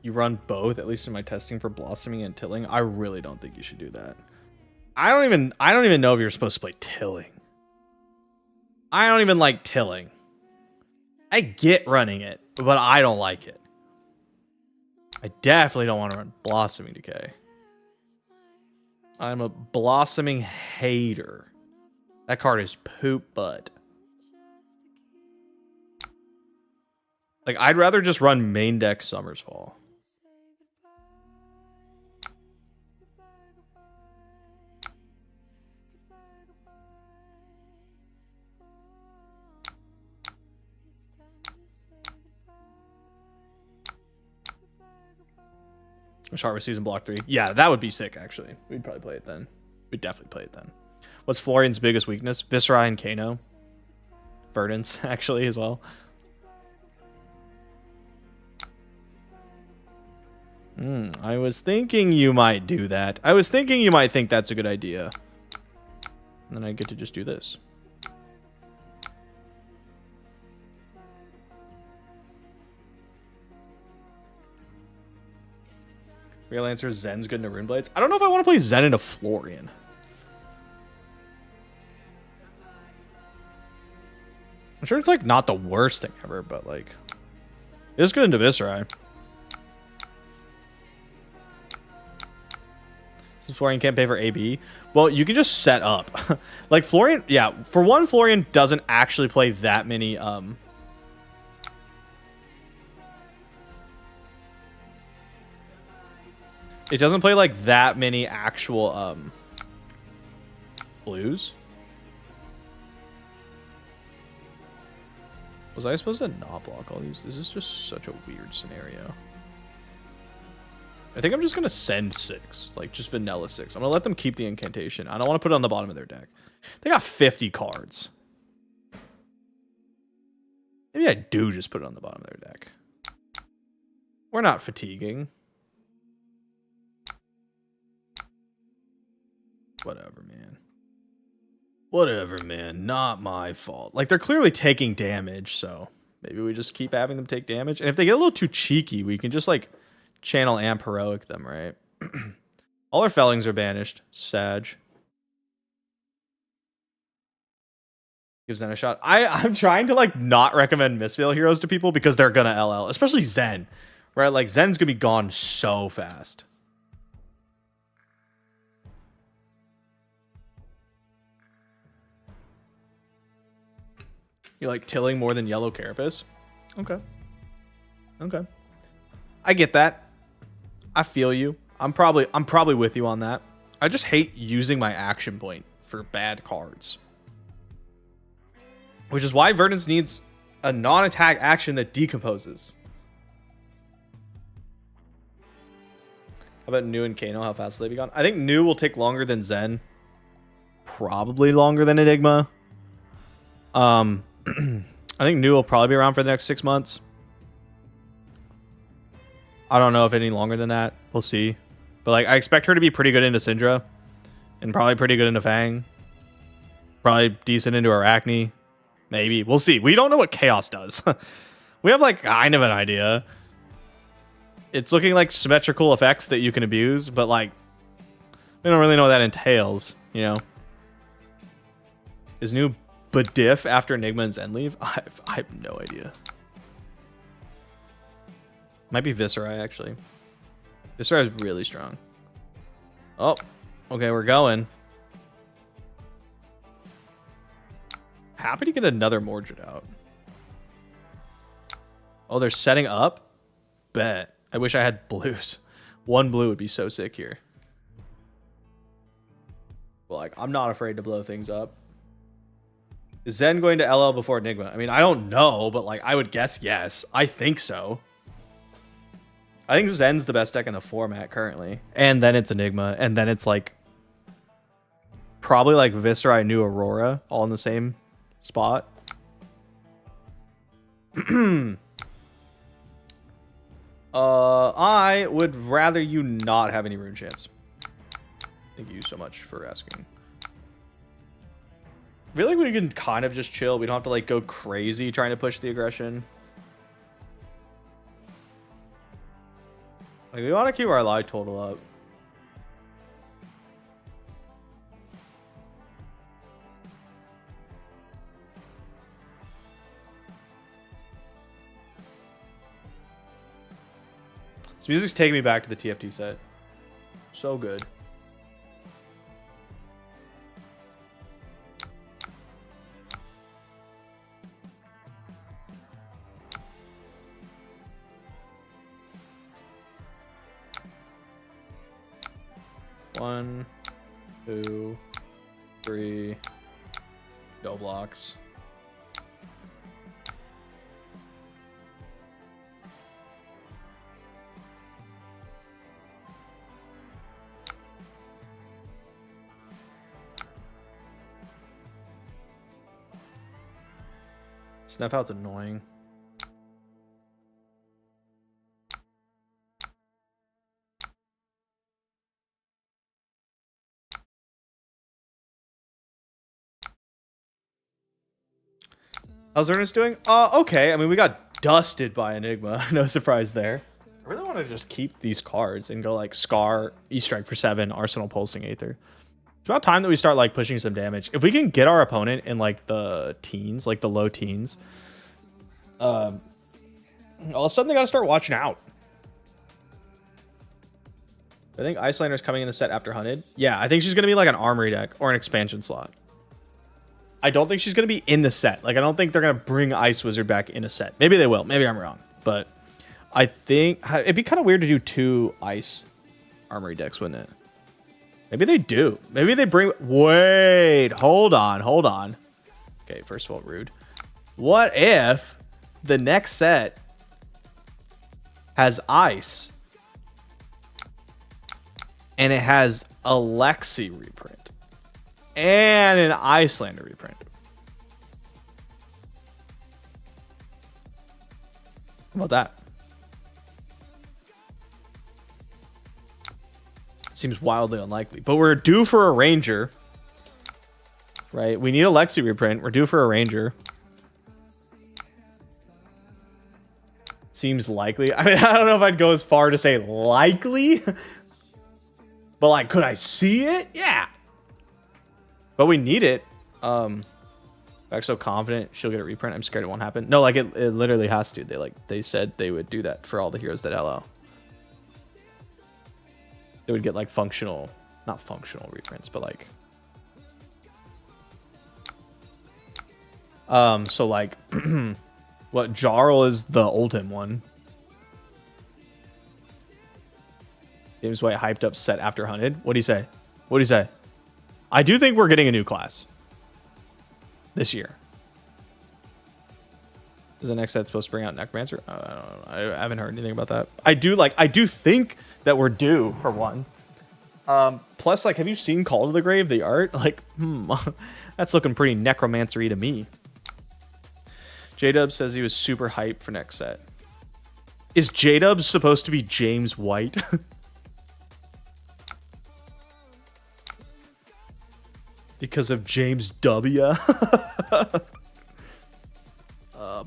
You run both, at least in my testing for blossoming and tilling. I really don't think you should do that. I don't even know if you're supposed to play tilling. I don't even like tilling. I get running it, but I don't like it. I definitely don't want to run blossoming decay. I'm a blossoming hater. That card is poop butt. Like, I'd rather just run main deck Summer's Fall. Sharp Season Block 3. Yeah, that would be sick, actually. We'd probably play it then. We'd definitely play it then. What's Florian's biggest weakness? Viscera and Kano. Verdance, actually, as well. I was thinking you might do that. I was thinking you might think that's a good idea. And then I get to just do this. Real answer is Zen's good into Rune Blades. I don't know if I want to play Zen into Florian. I'm sure it's like not the worst thing ever, but like it is good into Viscera. Since Florian can't pay for AB, well, you can just set up. Like Florian, yeah. For one, Florian doesn't actually play that many. It doesn't play like that many actual blues. Was I supposed to not block all these? This is just such a weird scenario. I think I'm just going to send 6. Like, just vanilla 6. I'm going to let them keep the incantation. I don't want to put it on the bottom of their deck. They got 50 cards. Maybe I do just put it on the bottom of their deck. We're not fatiguing. Whatever, man. Whatever, man. Not my fault. Like, they're clearly taking damage, so maybe we just keep having them take damage. And if they get a little too cheeky, we can just, like, channel amp heroic them, right? All our fellings are banished. Sag. Give Zen a shot. I'm trying to, like, not recommend Misplays heroes to people because they're gonna LL. Especially Zen. Right? Like, Zen's gonna be gone so fast. You like tilling more than yellow carapace? Okay. Okay. I get that. I feel you. I'm probably with you on that. I just hate using my action point for bad cards. Which is why Verdance needs a non-attack action that decomposes. How about New and Kano? How fast will they be gone? I think New will take longer than Zen. Probably longer than Enigma. I think New will probably be around for the next 6 months. I don't know if any longer than that. We'll see. But like, I expect her to be pretty good into Syndra. And probably pretty good into Fang. Probably decent into Arachne. Maybe. We'll see. We don't know what Chaos does. We have like kind of an idea. It's looking like symmetrical effects that you can abuse. But like, we don't really know what that entails. You know? Is New Badiff after Enigma and Zen leave? I have no idea. Might be Viserai, actually. Viserai is really strong. Oh, okay, we're going. Happy to get another Mordred out. Oh, they're setting up? Bet. I wish I had blues. 1 blue would be so sick here. But like, I'm not afraid to blow things up. Is Zen going to LL before Enigma? I mean, I don't know, but like, I would guess yes. I think so. I think Zen's the best deck in the format currently. And then it's Enigma. And then it's like probably like Viserai, New Aurora all in the same spot. I would rather you not have any rune chance. Thank you so much for asking. I feel like we can kind of just chill. We don't have to like go crazy trying to push the aggression. Like, we want to keep our life total up. This music's taking me back to the TFT set. So good. One, 2, 3. No blocks. Snuff out's annoying. How's Ernest doing? Okay. I mean, we got dusted by Enigma. No surprise there. I really want to just keep these cards and go like Scar, E-Strike for 7, Arsenal Pulsing Aether. It's about time that we start like pushing some damage. If we can get our opponent in like the teens, like the low teens, all of a sudden they got to start watching out. I think Icelander's coming in the set after Hunted. Yeah, I think she's going to be like an armory deck or an expansion slot. I don't think she's going to be in the set. Like, I don't think they're going to bring Ice Wizard back in a set. Maybe they will. Maybe I'm wrong. But I think it'd be kind of weird to do 2 Ice armory decks, wouldn't it? Maybe they do. Maybe they bring... Wait. Hold on. Hold on. Okay, first of all, rude. What if the next set has Ice. And it has a Lexi reprint. And an Icelander reprint. How about that? Seems wildly unlikely. But we're due for a Ranger. Right? We need a Lexi reprint. We're due for a Ranger. Seems likely. I mean, I don't know if I'd go as far to say likely. But, like, could I see it? Yeah. But we need it. I'm so confident she'll get a reprint. I'm scared it won't happen. No, like, it literally has to. They said they would do that for all the heroes that LO. They would get, like, functional... Not functional reprints, but, like... So, like... what, Jarl is the Oldhim one. James White hyped up set after hunted. What'd he say? What'd he say? I do think we're getting a new class. This year. Is the next set supposed to bring out Necromancer? I don't know. I haven't heard anything about that. I do think that we're due for one. Plus, like, have you seen Call to the Grave, the art? Like, that's looking pretty necromancery to me. J-Dub says he was super hyped for next set. Is J-Dub supposed to be James White? Because of James W.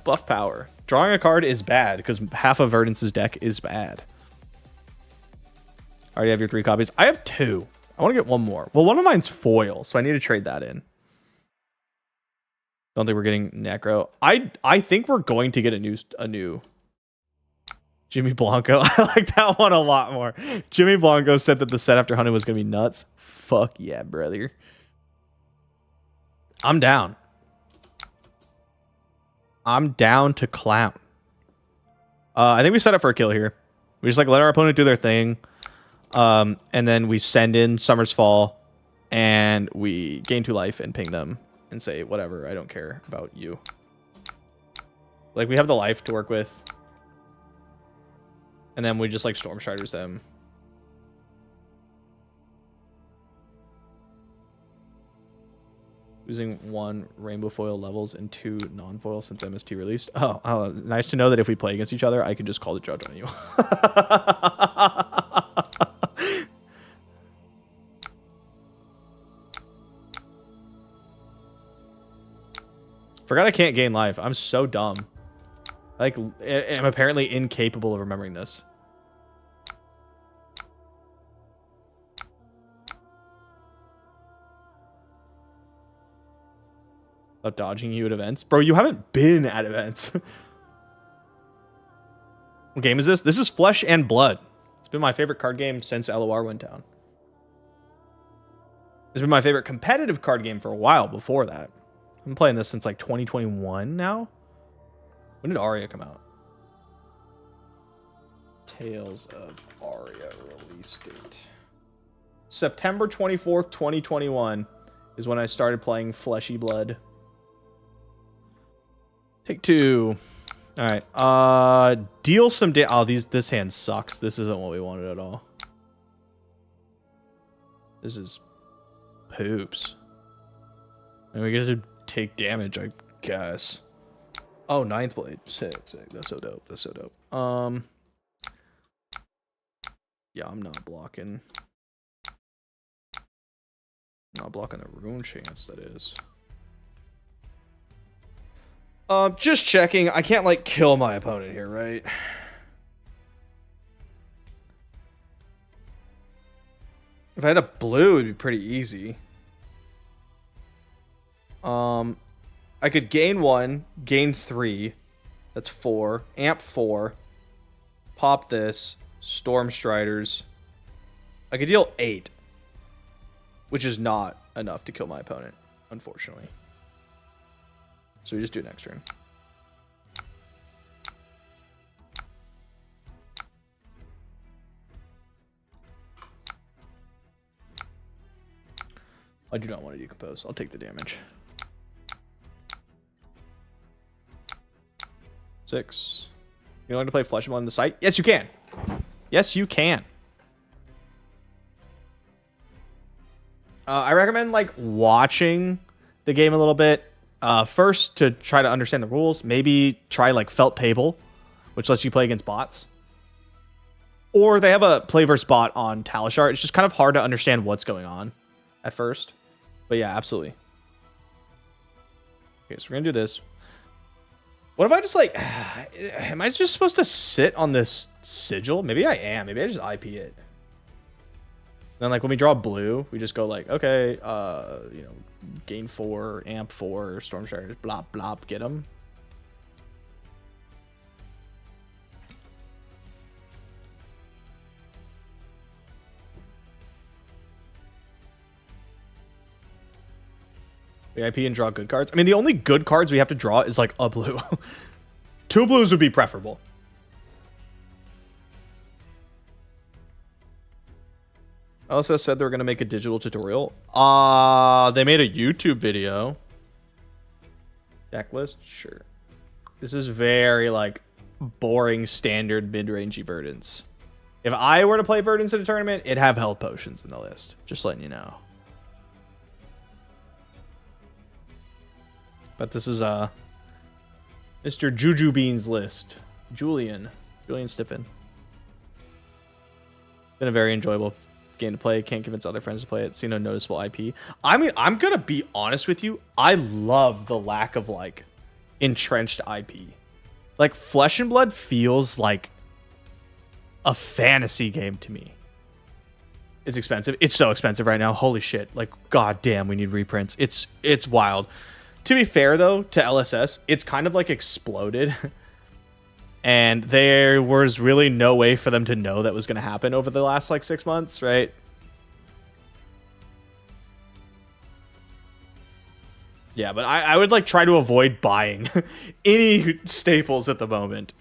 Buff power. Drawing a card is bad because half of Verdance's deck is bad. Already have your 3 copies. I have 2. I want to get one more. Well, one of mine's foil, so I need to trade that in. Don't think we're getting Necro. I think we're going to get a new Jimmy Blanco. I like that one a lot more. Jimmy Blanco said that the set after hunting was going to be nuts. Fuck yeah, brother. I'm down. I'm down to clown. I think we set up for a kill here. We just like let our opponent do their thing. And then we send in Summer's Fall and we gain 2 life and ping them and say, whatever, I don't care about you. Like, we have the life to work with. And then we just like Storm Striders them. Using 1 rainbow foil levels and 2 non-foil since MST released. Oh, nice to know that if we play against each other, I can just call the judge on you. Forgot I can't gain life. I'm so dumb. Like, I'm apparently incapable of remembering this. About dodging you at events. Bro, you haven't been at events. What game is this? This is Flesh and Blood. It's been my favorite card game since LOR went down. It's been my favorite competitive card game for a while before that. I've been playing this since like 2021 now. When did Aria come out? Tales of Aria release date. September 24th, 2021 is when I started playing Fleshy Blood. Take 2. All right. Deal some damage. Oh, this hand sucks. This isn't what we wanted at all. This is poops. And we get to take damage, I guess. Oh, 9th blade. Sick. That's so dope. That's so dope. Yeah, I'm not blocking. Not blocking a rune chance, that is. Just checking. I can't, like, kill my opponent here, right? If I had a blue, it'd be pretty easy. I could gain 1, gain 3. That's 4. Amp 4. Pop this. Storm Striders. I could deal 8. Which is not enough to kill my opponent, unfortunately. So we just do it next turn. I do not want to decompose. I'll take the damage. 6. You want to play Flesh and Blood on the site? Yes, you can. Yes, you can. I recommend like watching the game a little bit first to try to understand the rules. Maybe try like Felt Table, which lets you play against bots. Or they have a play versus bot on Talishar. It's just kind of hard to understand what's going on at first. But yeah, absolutely. Okay, so we're going to do this. What if I just like... Am I just supposed to sit on this sigil? Maybe I am. Maybe I just IP it. Then like when we draw blue, we just go like, okay, you know, gain 4, amp 4, storm shards, blop, blop, get them. We IP and draw good cards. I mean, the only good cards we have to draw is like a blue. 2 blues would be preferable. LSS said they were going to make a digital tutorial. They made a YouTube video. Deck list? Sure. This is very, like, boring, standard, mid-rangey Verdance. If I were to play Verdance in a tournament, it'd have health potions in the list. Just letting you know. But this is Mr. Juju Bean's list. Julian Stiffen. Been a very enjoyable game to play. Can't convince other friends to play it. See no noticeable IP. I mean, I'm gonna be honest with you. I love the lack of like entrenched IP. Like Flesh and Blood feels like a fantasy game to me. It's expensive. It's so expensive right now. Holy shit. Like, god damn, we need reprints. It's wild. To be fair, though, to LSS, it's kind of like exploded. And there was really no way for them to know that was going to happen over the last, like, 6 months, right? Yeah, but I would, like, try to avoid buying any staples at the moment.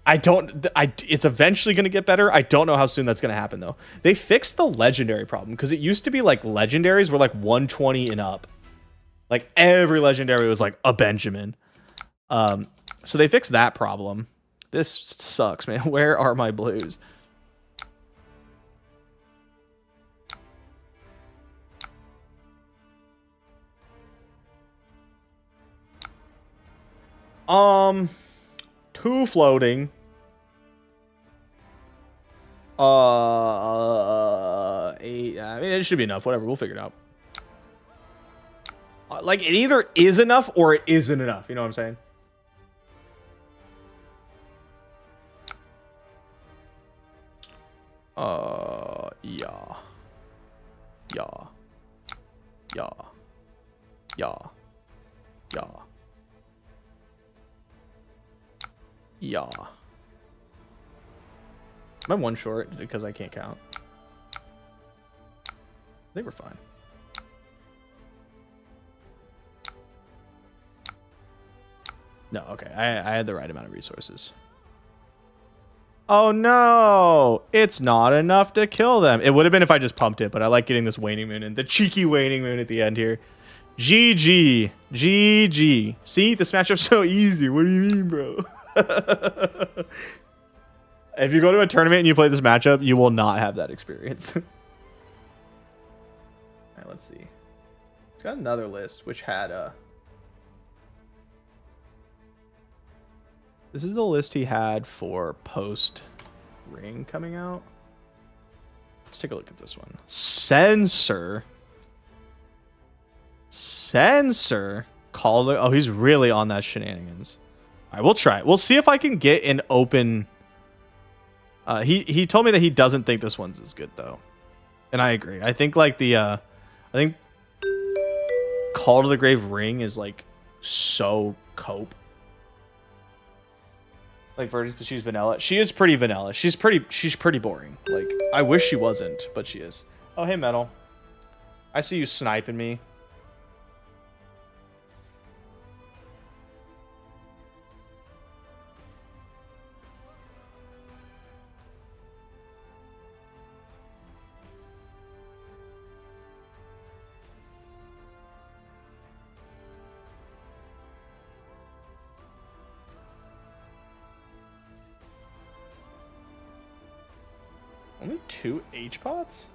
It's eventually going to get better. I don't know how soon that's going to happen, though. They fixed the legendary problem, because it used to be, like, legendaries were, like, 120 and up. Like, every legendary was, like, a Benjamin. So they fixed that problem. This sucks, man. Where are my blues? Two floating. 8. I mean, it should be enough. Whatever. We'll figure it out. Like, it either is enough or it isn't enough. You know what I'm saying? Yeah. Yeah. Yeah. Yeah. Yeah. Yeah. Am I one short because I can't count? I think we're fine. No, okay. I had the right amount of resources. Oh no! It's not enough to kill them. It would have been if I just pumped it, but I like getting this waning moon and the cheeky waning moon at the end here. GG. GG. See? This matchup's so easy. What do you mean, bro? If you go to a tournament and you play this matchup, you will not have that experience. Alright, let's see. It's got another list, which had this is the list he had for post ring coming out. Let's take a look at this one. Censor. Call it. Oh, he's really on that shenanigans. All right, we'll try it. We'll see if I can get an open. He told me that he doesn't think this one's as good though, and I agree. I think like I think Call to the Grave ring is like so cope. Like Verdance, but she's vanilla. She is pretty vanilla. She's pretty boring. Like, I wish she wasn't, but she is. Oh, hey, Metal. I see you sniping me. Only 2 H-pots?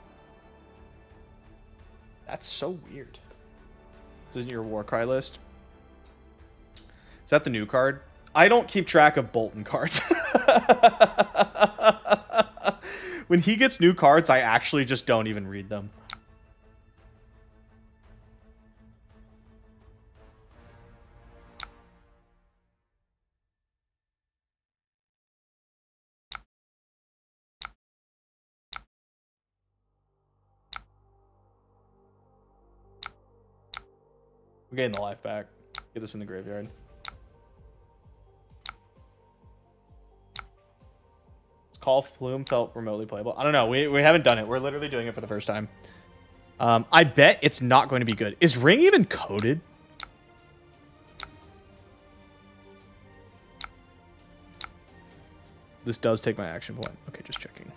That's so weird. This isn't your Warcry list. Is that the new card? I don't keep track of Bolton cards. When he gets new cards, I actually just don't even read them. I'm getting the life back. Get this in the graveyard. Call of Plume felt remotely playable. I don't know. We haven't done it. We're literally doing it for the first time. I bet it's not going to be good. Is Ring even coded? This does take my action point. Okay, just checking.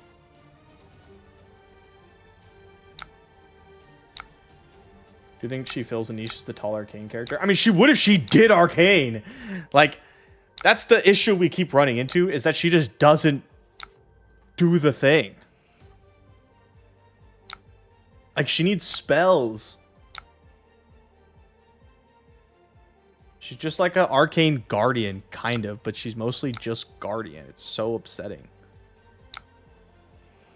Do you think she fills a niche as the tall arcane character? I mean, she would if she did arcane. Like, that's the issue we keep running into, is that she just doesn't do the thing. Like, she needs spells. She's just like an arcane guardian, kind of, but she's mostly just guardian. It's so upsetting.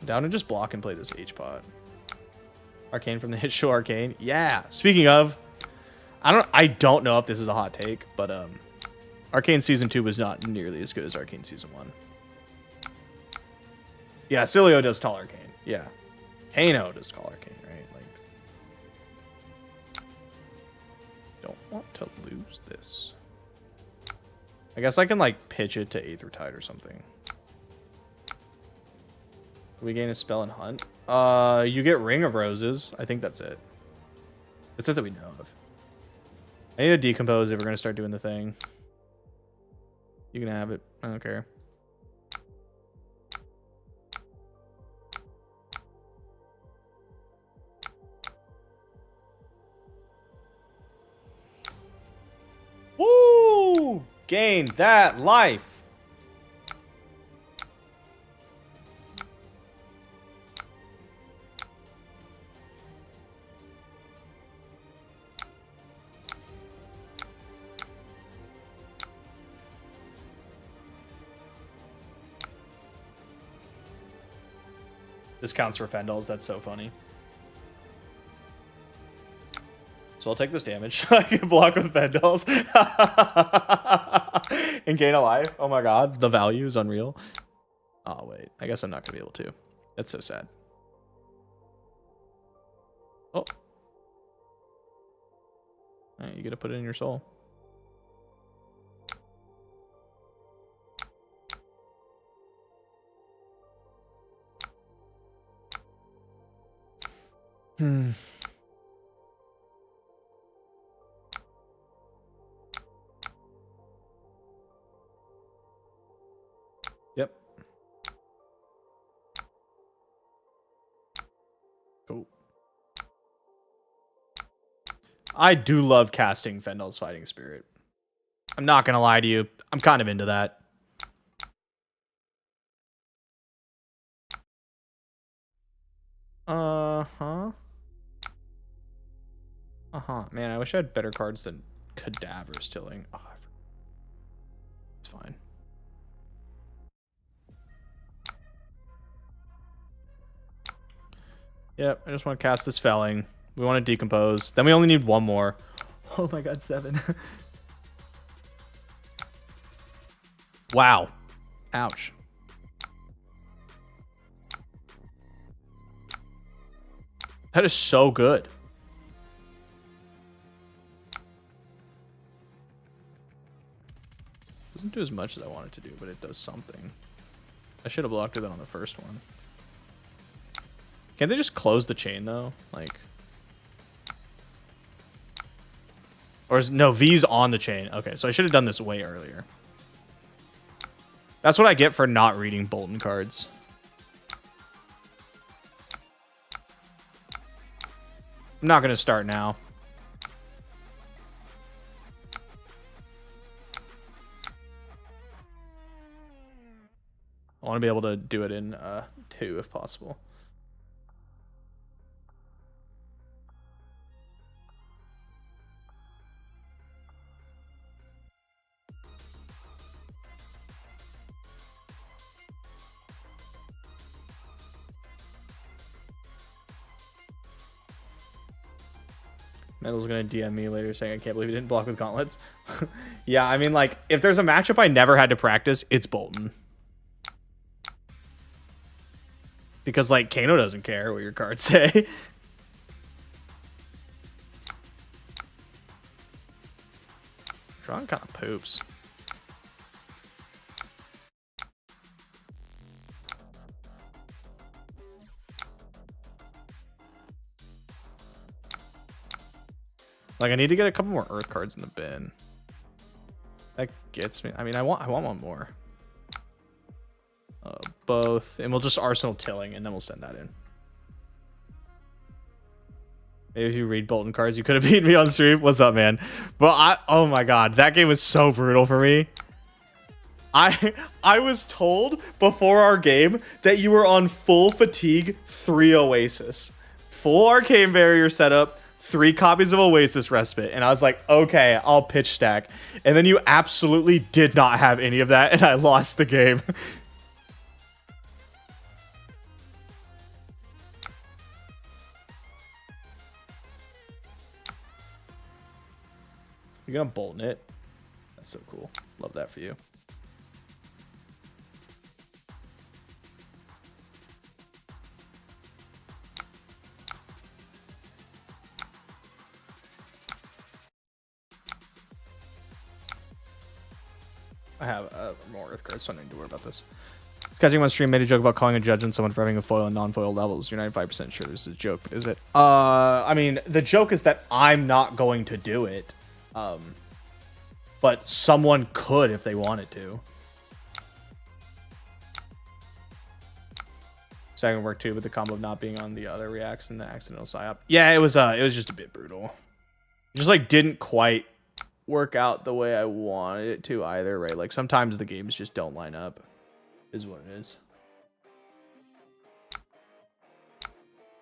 Down and just block and play this H-pot. Arcane from the hit show Arcane. Yeah. Speaking of, I don't know if this is a hot take, but Arcane Season 2 was not nearly as good as Arcane Season 1. Yeah, Cilio does tall Arcane. Yeah. Kano does tall Arcane, right? Like, don't want to lose this. I guess I can, like, pitch it to Aether Tide or something. We gain a spell and hunt. You get Ring of Roses. I think that's it. That's it that we know of. I need to decompose if we're gonna start doing the thing. You can have it. I don't care. Woo! Gain that life. This counts for Fendels. That's so funny. So I'll take this damage. I can block with Fendels. And gain a life. Oh my god. The value is unreal. Oh, wait. I guess I'm not going to be able to. That's so sad. Oh. Alright, you get to put it in your soul. Yep. Cool. I do love casting Fendel's Fighting Spirit. I'm not gonna lie to you. I'm kind of into that. Uh-huh. Man, I wish I had better cards than Cadaver Stilling. Oh, it's fine. Yep, I just want to cast this Felling. We want to decompose. Then we only need one more. Oh my god, 7. Wow. Ouch. That is so good. Doesn't do as much as I wanted to do, but it does something. I should have blocked it on the first one. Can't they just close the chain though? Like, or is no V's on the chain? Okay, so I should have done this way earlier. That's what I get for not reading Bolton cards. I'm not gonna start now. I want to be able to do it in 2 if possible. Metal's gonna DM me later saying, I can't believe he didn't block with gauntlets. Yeah, I mean, like, if there's a matchup I never had to practice, it's Bolton. Because, like, Kano doesn't care what your cards say. Tron kind of poops. Like, I need to get a couple more Earth cards in the bin. That gets me. I mean, I want one more. Both, and we'll just Arsenal Tilling, and then we'll send that in. Maybe if you read Bolton cards, you could have beaten me on stream. What's up, man? Well, oh my god, that game was so brutal for me. I was told before our game that you were on full fatigue 3 Oasis, full Arcane Barrier setup, 3 copies of Oasis Respite, and I was like, okay, I'll pitch stack. And then you absolutely did not have any of that, and I lost the game. You're gonna Bolton it. That's so cool. Love that for you. I have more Earth cards, so I don't need to worry about this. Catching one stream made a joke about calling a judge on someone for having a foil and non-foil levels. You're 95% sure this is a joke, but is it? I mean, the joke is that I'm not going to do it. But someone could if they wanted to. Second work too, but the combo of not being on the other reacts and the accidental psyop. Yeah, it was just a bit brutal. It just like didn't quite work out the way I wanted it to either, right? Like sometimes the games just don't line up. Is what it is.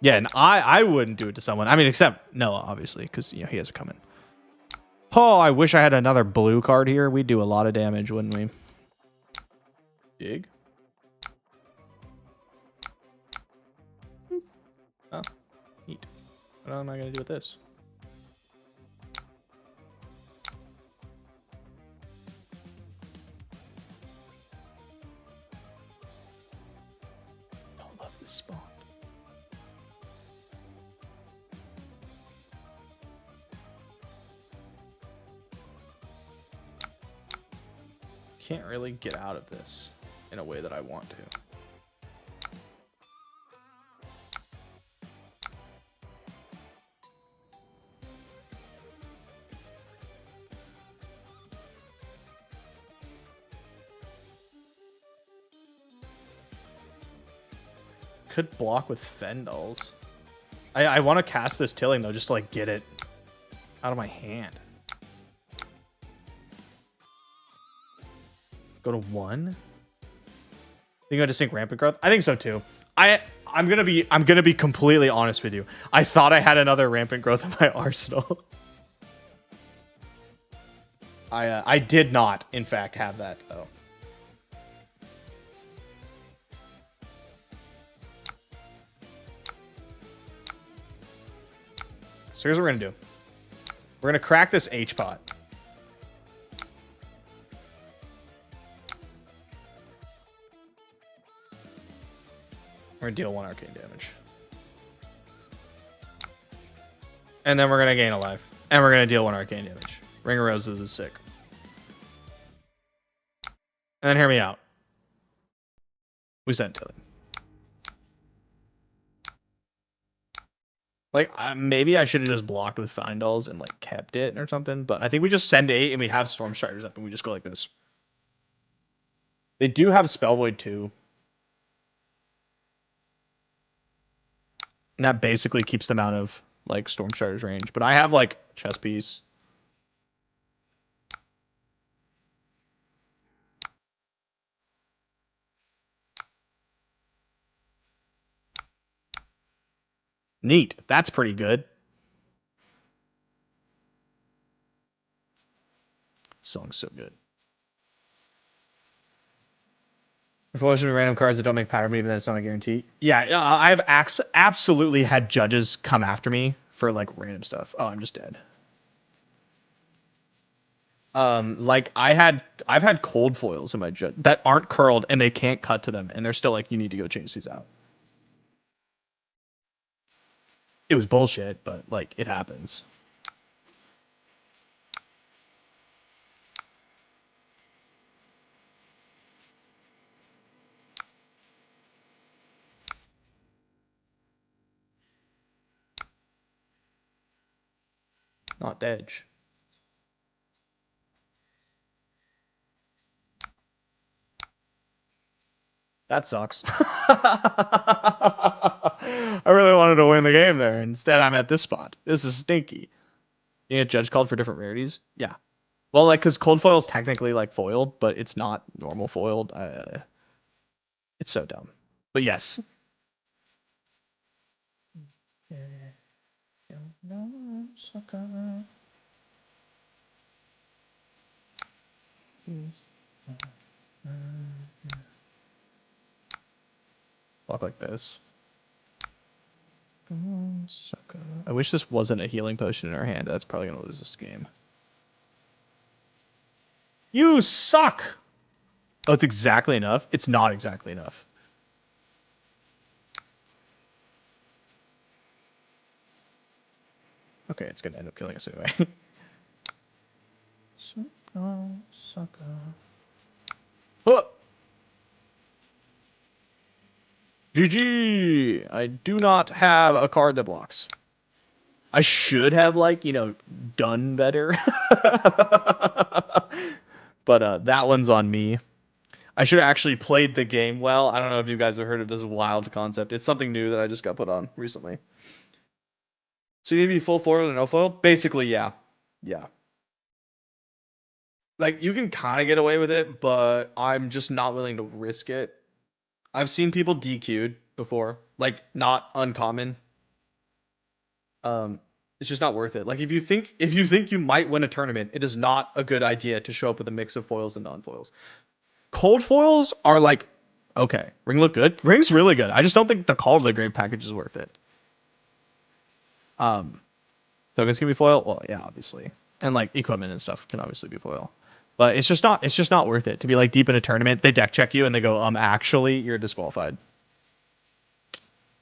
Yeah, and I wouldn't do it to someone. I mean, except Noah, obviously, because you know he has it coming. Oh, I wish I had another blue card here. We'd do a lot of damage, wouldn't we? Dig. Oh, neat. What am I going to do with this? I love this spawn. Can't really get out of this in a way that I want to. Could block with Fendals. I want to cast this Tilling though, just to like get it out of my hand. Go to 1. You go to sync rampant growth. I think so too. I'm gonna be completely honest with you. I thought I had another rampant growth in my arsenal. I did not, in fact, have that though. So here's what we're gonna do. We're gonna crack this H pot. We're gonna deal 1 arcane damage. And then we're gonna gain a life. And we're gonna deal 1 arcane damage. Ring of Roses is sick. And then hear me out. We sent Tilly. Like, maybe I should have just blocked with Findals and, like, kept it or something. But I think we just send 8 and we have Storm Striders up and we just go like this. They do have Spell Void too. And that basically keeps them out of, like, Storm Striders range. But I have, like, Chess Piece. Neat. That's pretty good. Song's so good. Unfortunately, random cards that don't make pattern, even though it's not a guarantee. Yeah, I've absolutely had judges come after me for like random stuff. Oh, I'm just dead. Like I've had cold foils in my judge that aren't curled and they can't cut to them, and they're still like, you need to go change these out. It was bullshit, but like it happens. Not Dedge. That sucks. I really wanted to win the game there. Instead, I'm at this spot. This is stinky. You get judge called for different rarities? Yeah. Well, like, because cold foil is technically like foiled, but it's not normal foiled. It's so dumb. But yes. Walk like this. I wish this wasn't a healing potion in our hand. That's probably gonna lose this game. You suck! Oh, it's exactly enough? It's not exactly enough. Okay, it's gonna end up killing us anyway. Sucker. Oh! GG! I do not have a card that blocks. I should have, like, you know, done better. But that one's on me. I should have actually played the game well. I don't know if you guys have heard of this wild concept. It's something new that I just got put on recently. So you need to be full foil or no foil? Basically, yeah. Yeah. Like, you can kind of get away with it, but I'm just not willing to risk it. I've seen people DQ'd before. Like, not uncommon. It's just not worth it. Like, if you think you might win a tournament, it is not a good idea to show up with a mix of foils and non-foils. Cold foils are like, okay, ring look good. Ring's really good. I just don't think the Call to the Grave package is worth it. Tokens can be foil. Well, yeah, obviously, and like equipment and stuff can obviously be foil. But it's just not worth it to be like deep in a tournament. They deck check you and they go, actually, you're disqualified.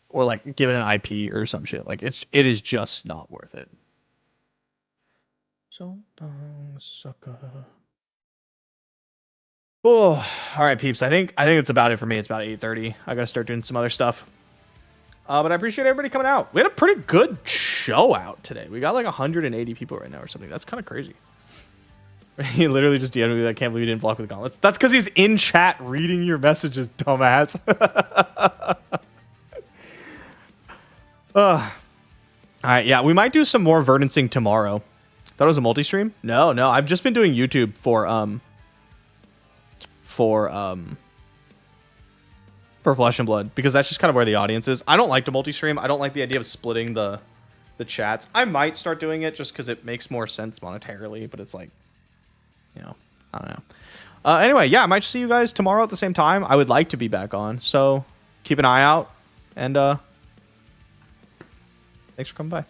Or like give it an IP or some shit. Like it is just not worth it. So sucker. Oh, all right, peeps. I think it's about it for me. It's about 8:30. I gotta start doing some other stuff. But I appreciate everybody coming out. We had a pretty good show out today. We got like 180 people right now or something. That's kind of crazy. He literally just DM'd me. I can't believe he didn't block with the gauntlets. That's because he's in chat reading your messages, dumbass. All right, yeah, we might do some more verdancing tomorrow. Thought it was a multi-stream? No, I've just been doing YouTube for Flesh and Blood because that's just kind of where the audience is. I don't like to multi-stream. I don't like the idea of splitting the chats. I might start doing it just because it makes more sense monetarily, but it's like, you know, I don't know. Anyway, yeah, I might see you guys tomorrow at the same time. I would like to be back on, so keep an eye out, and thanks for coming by.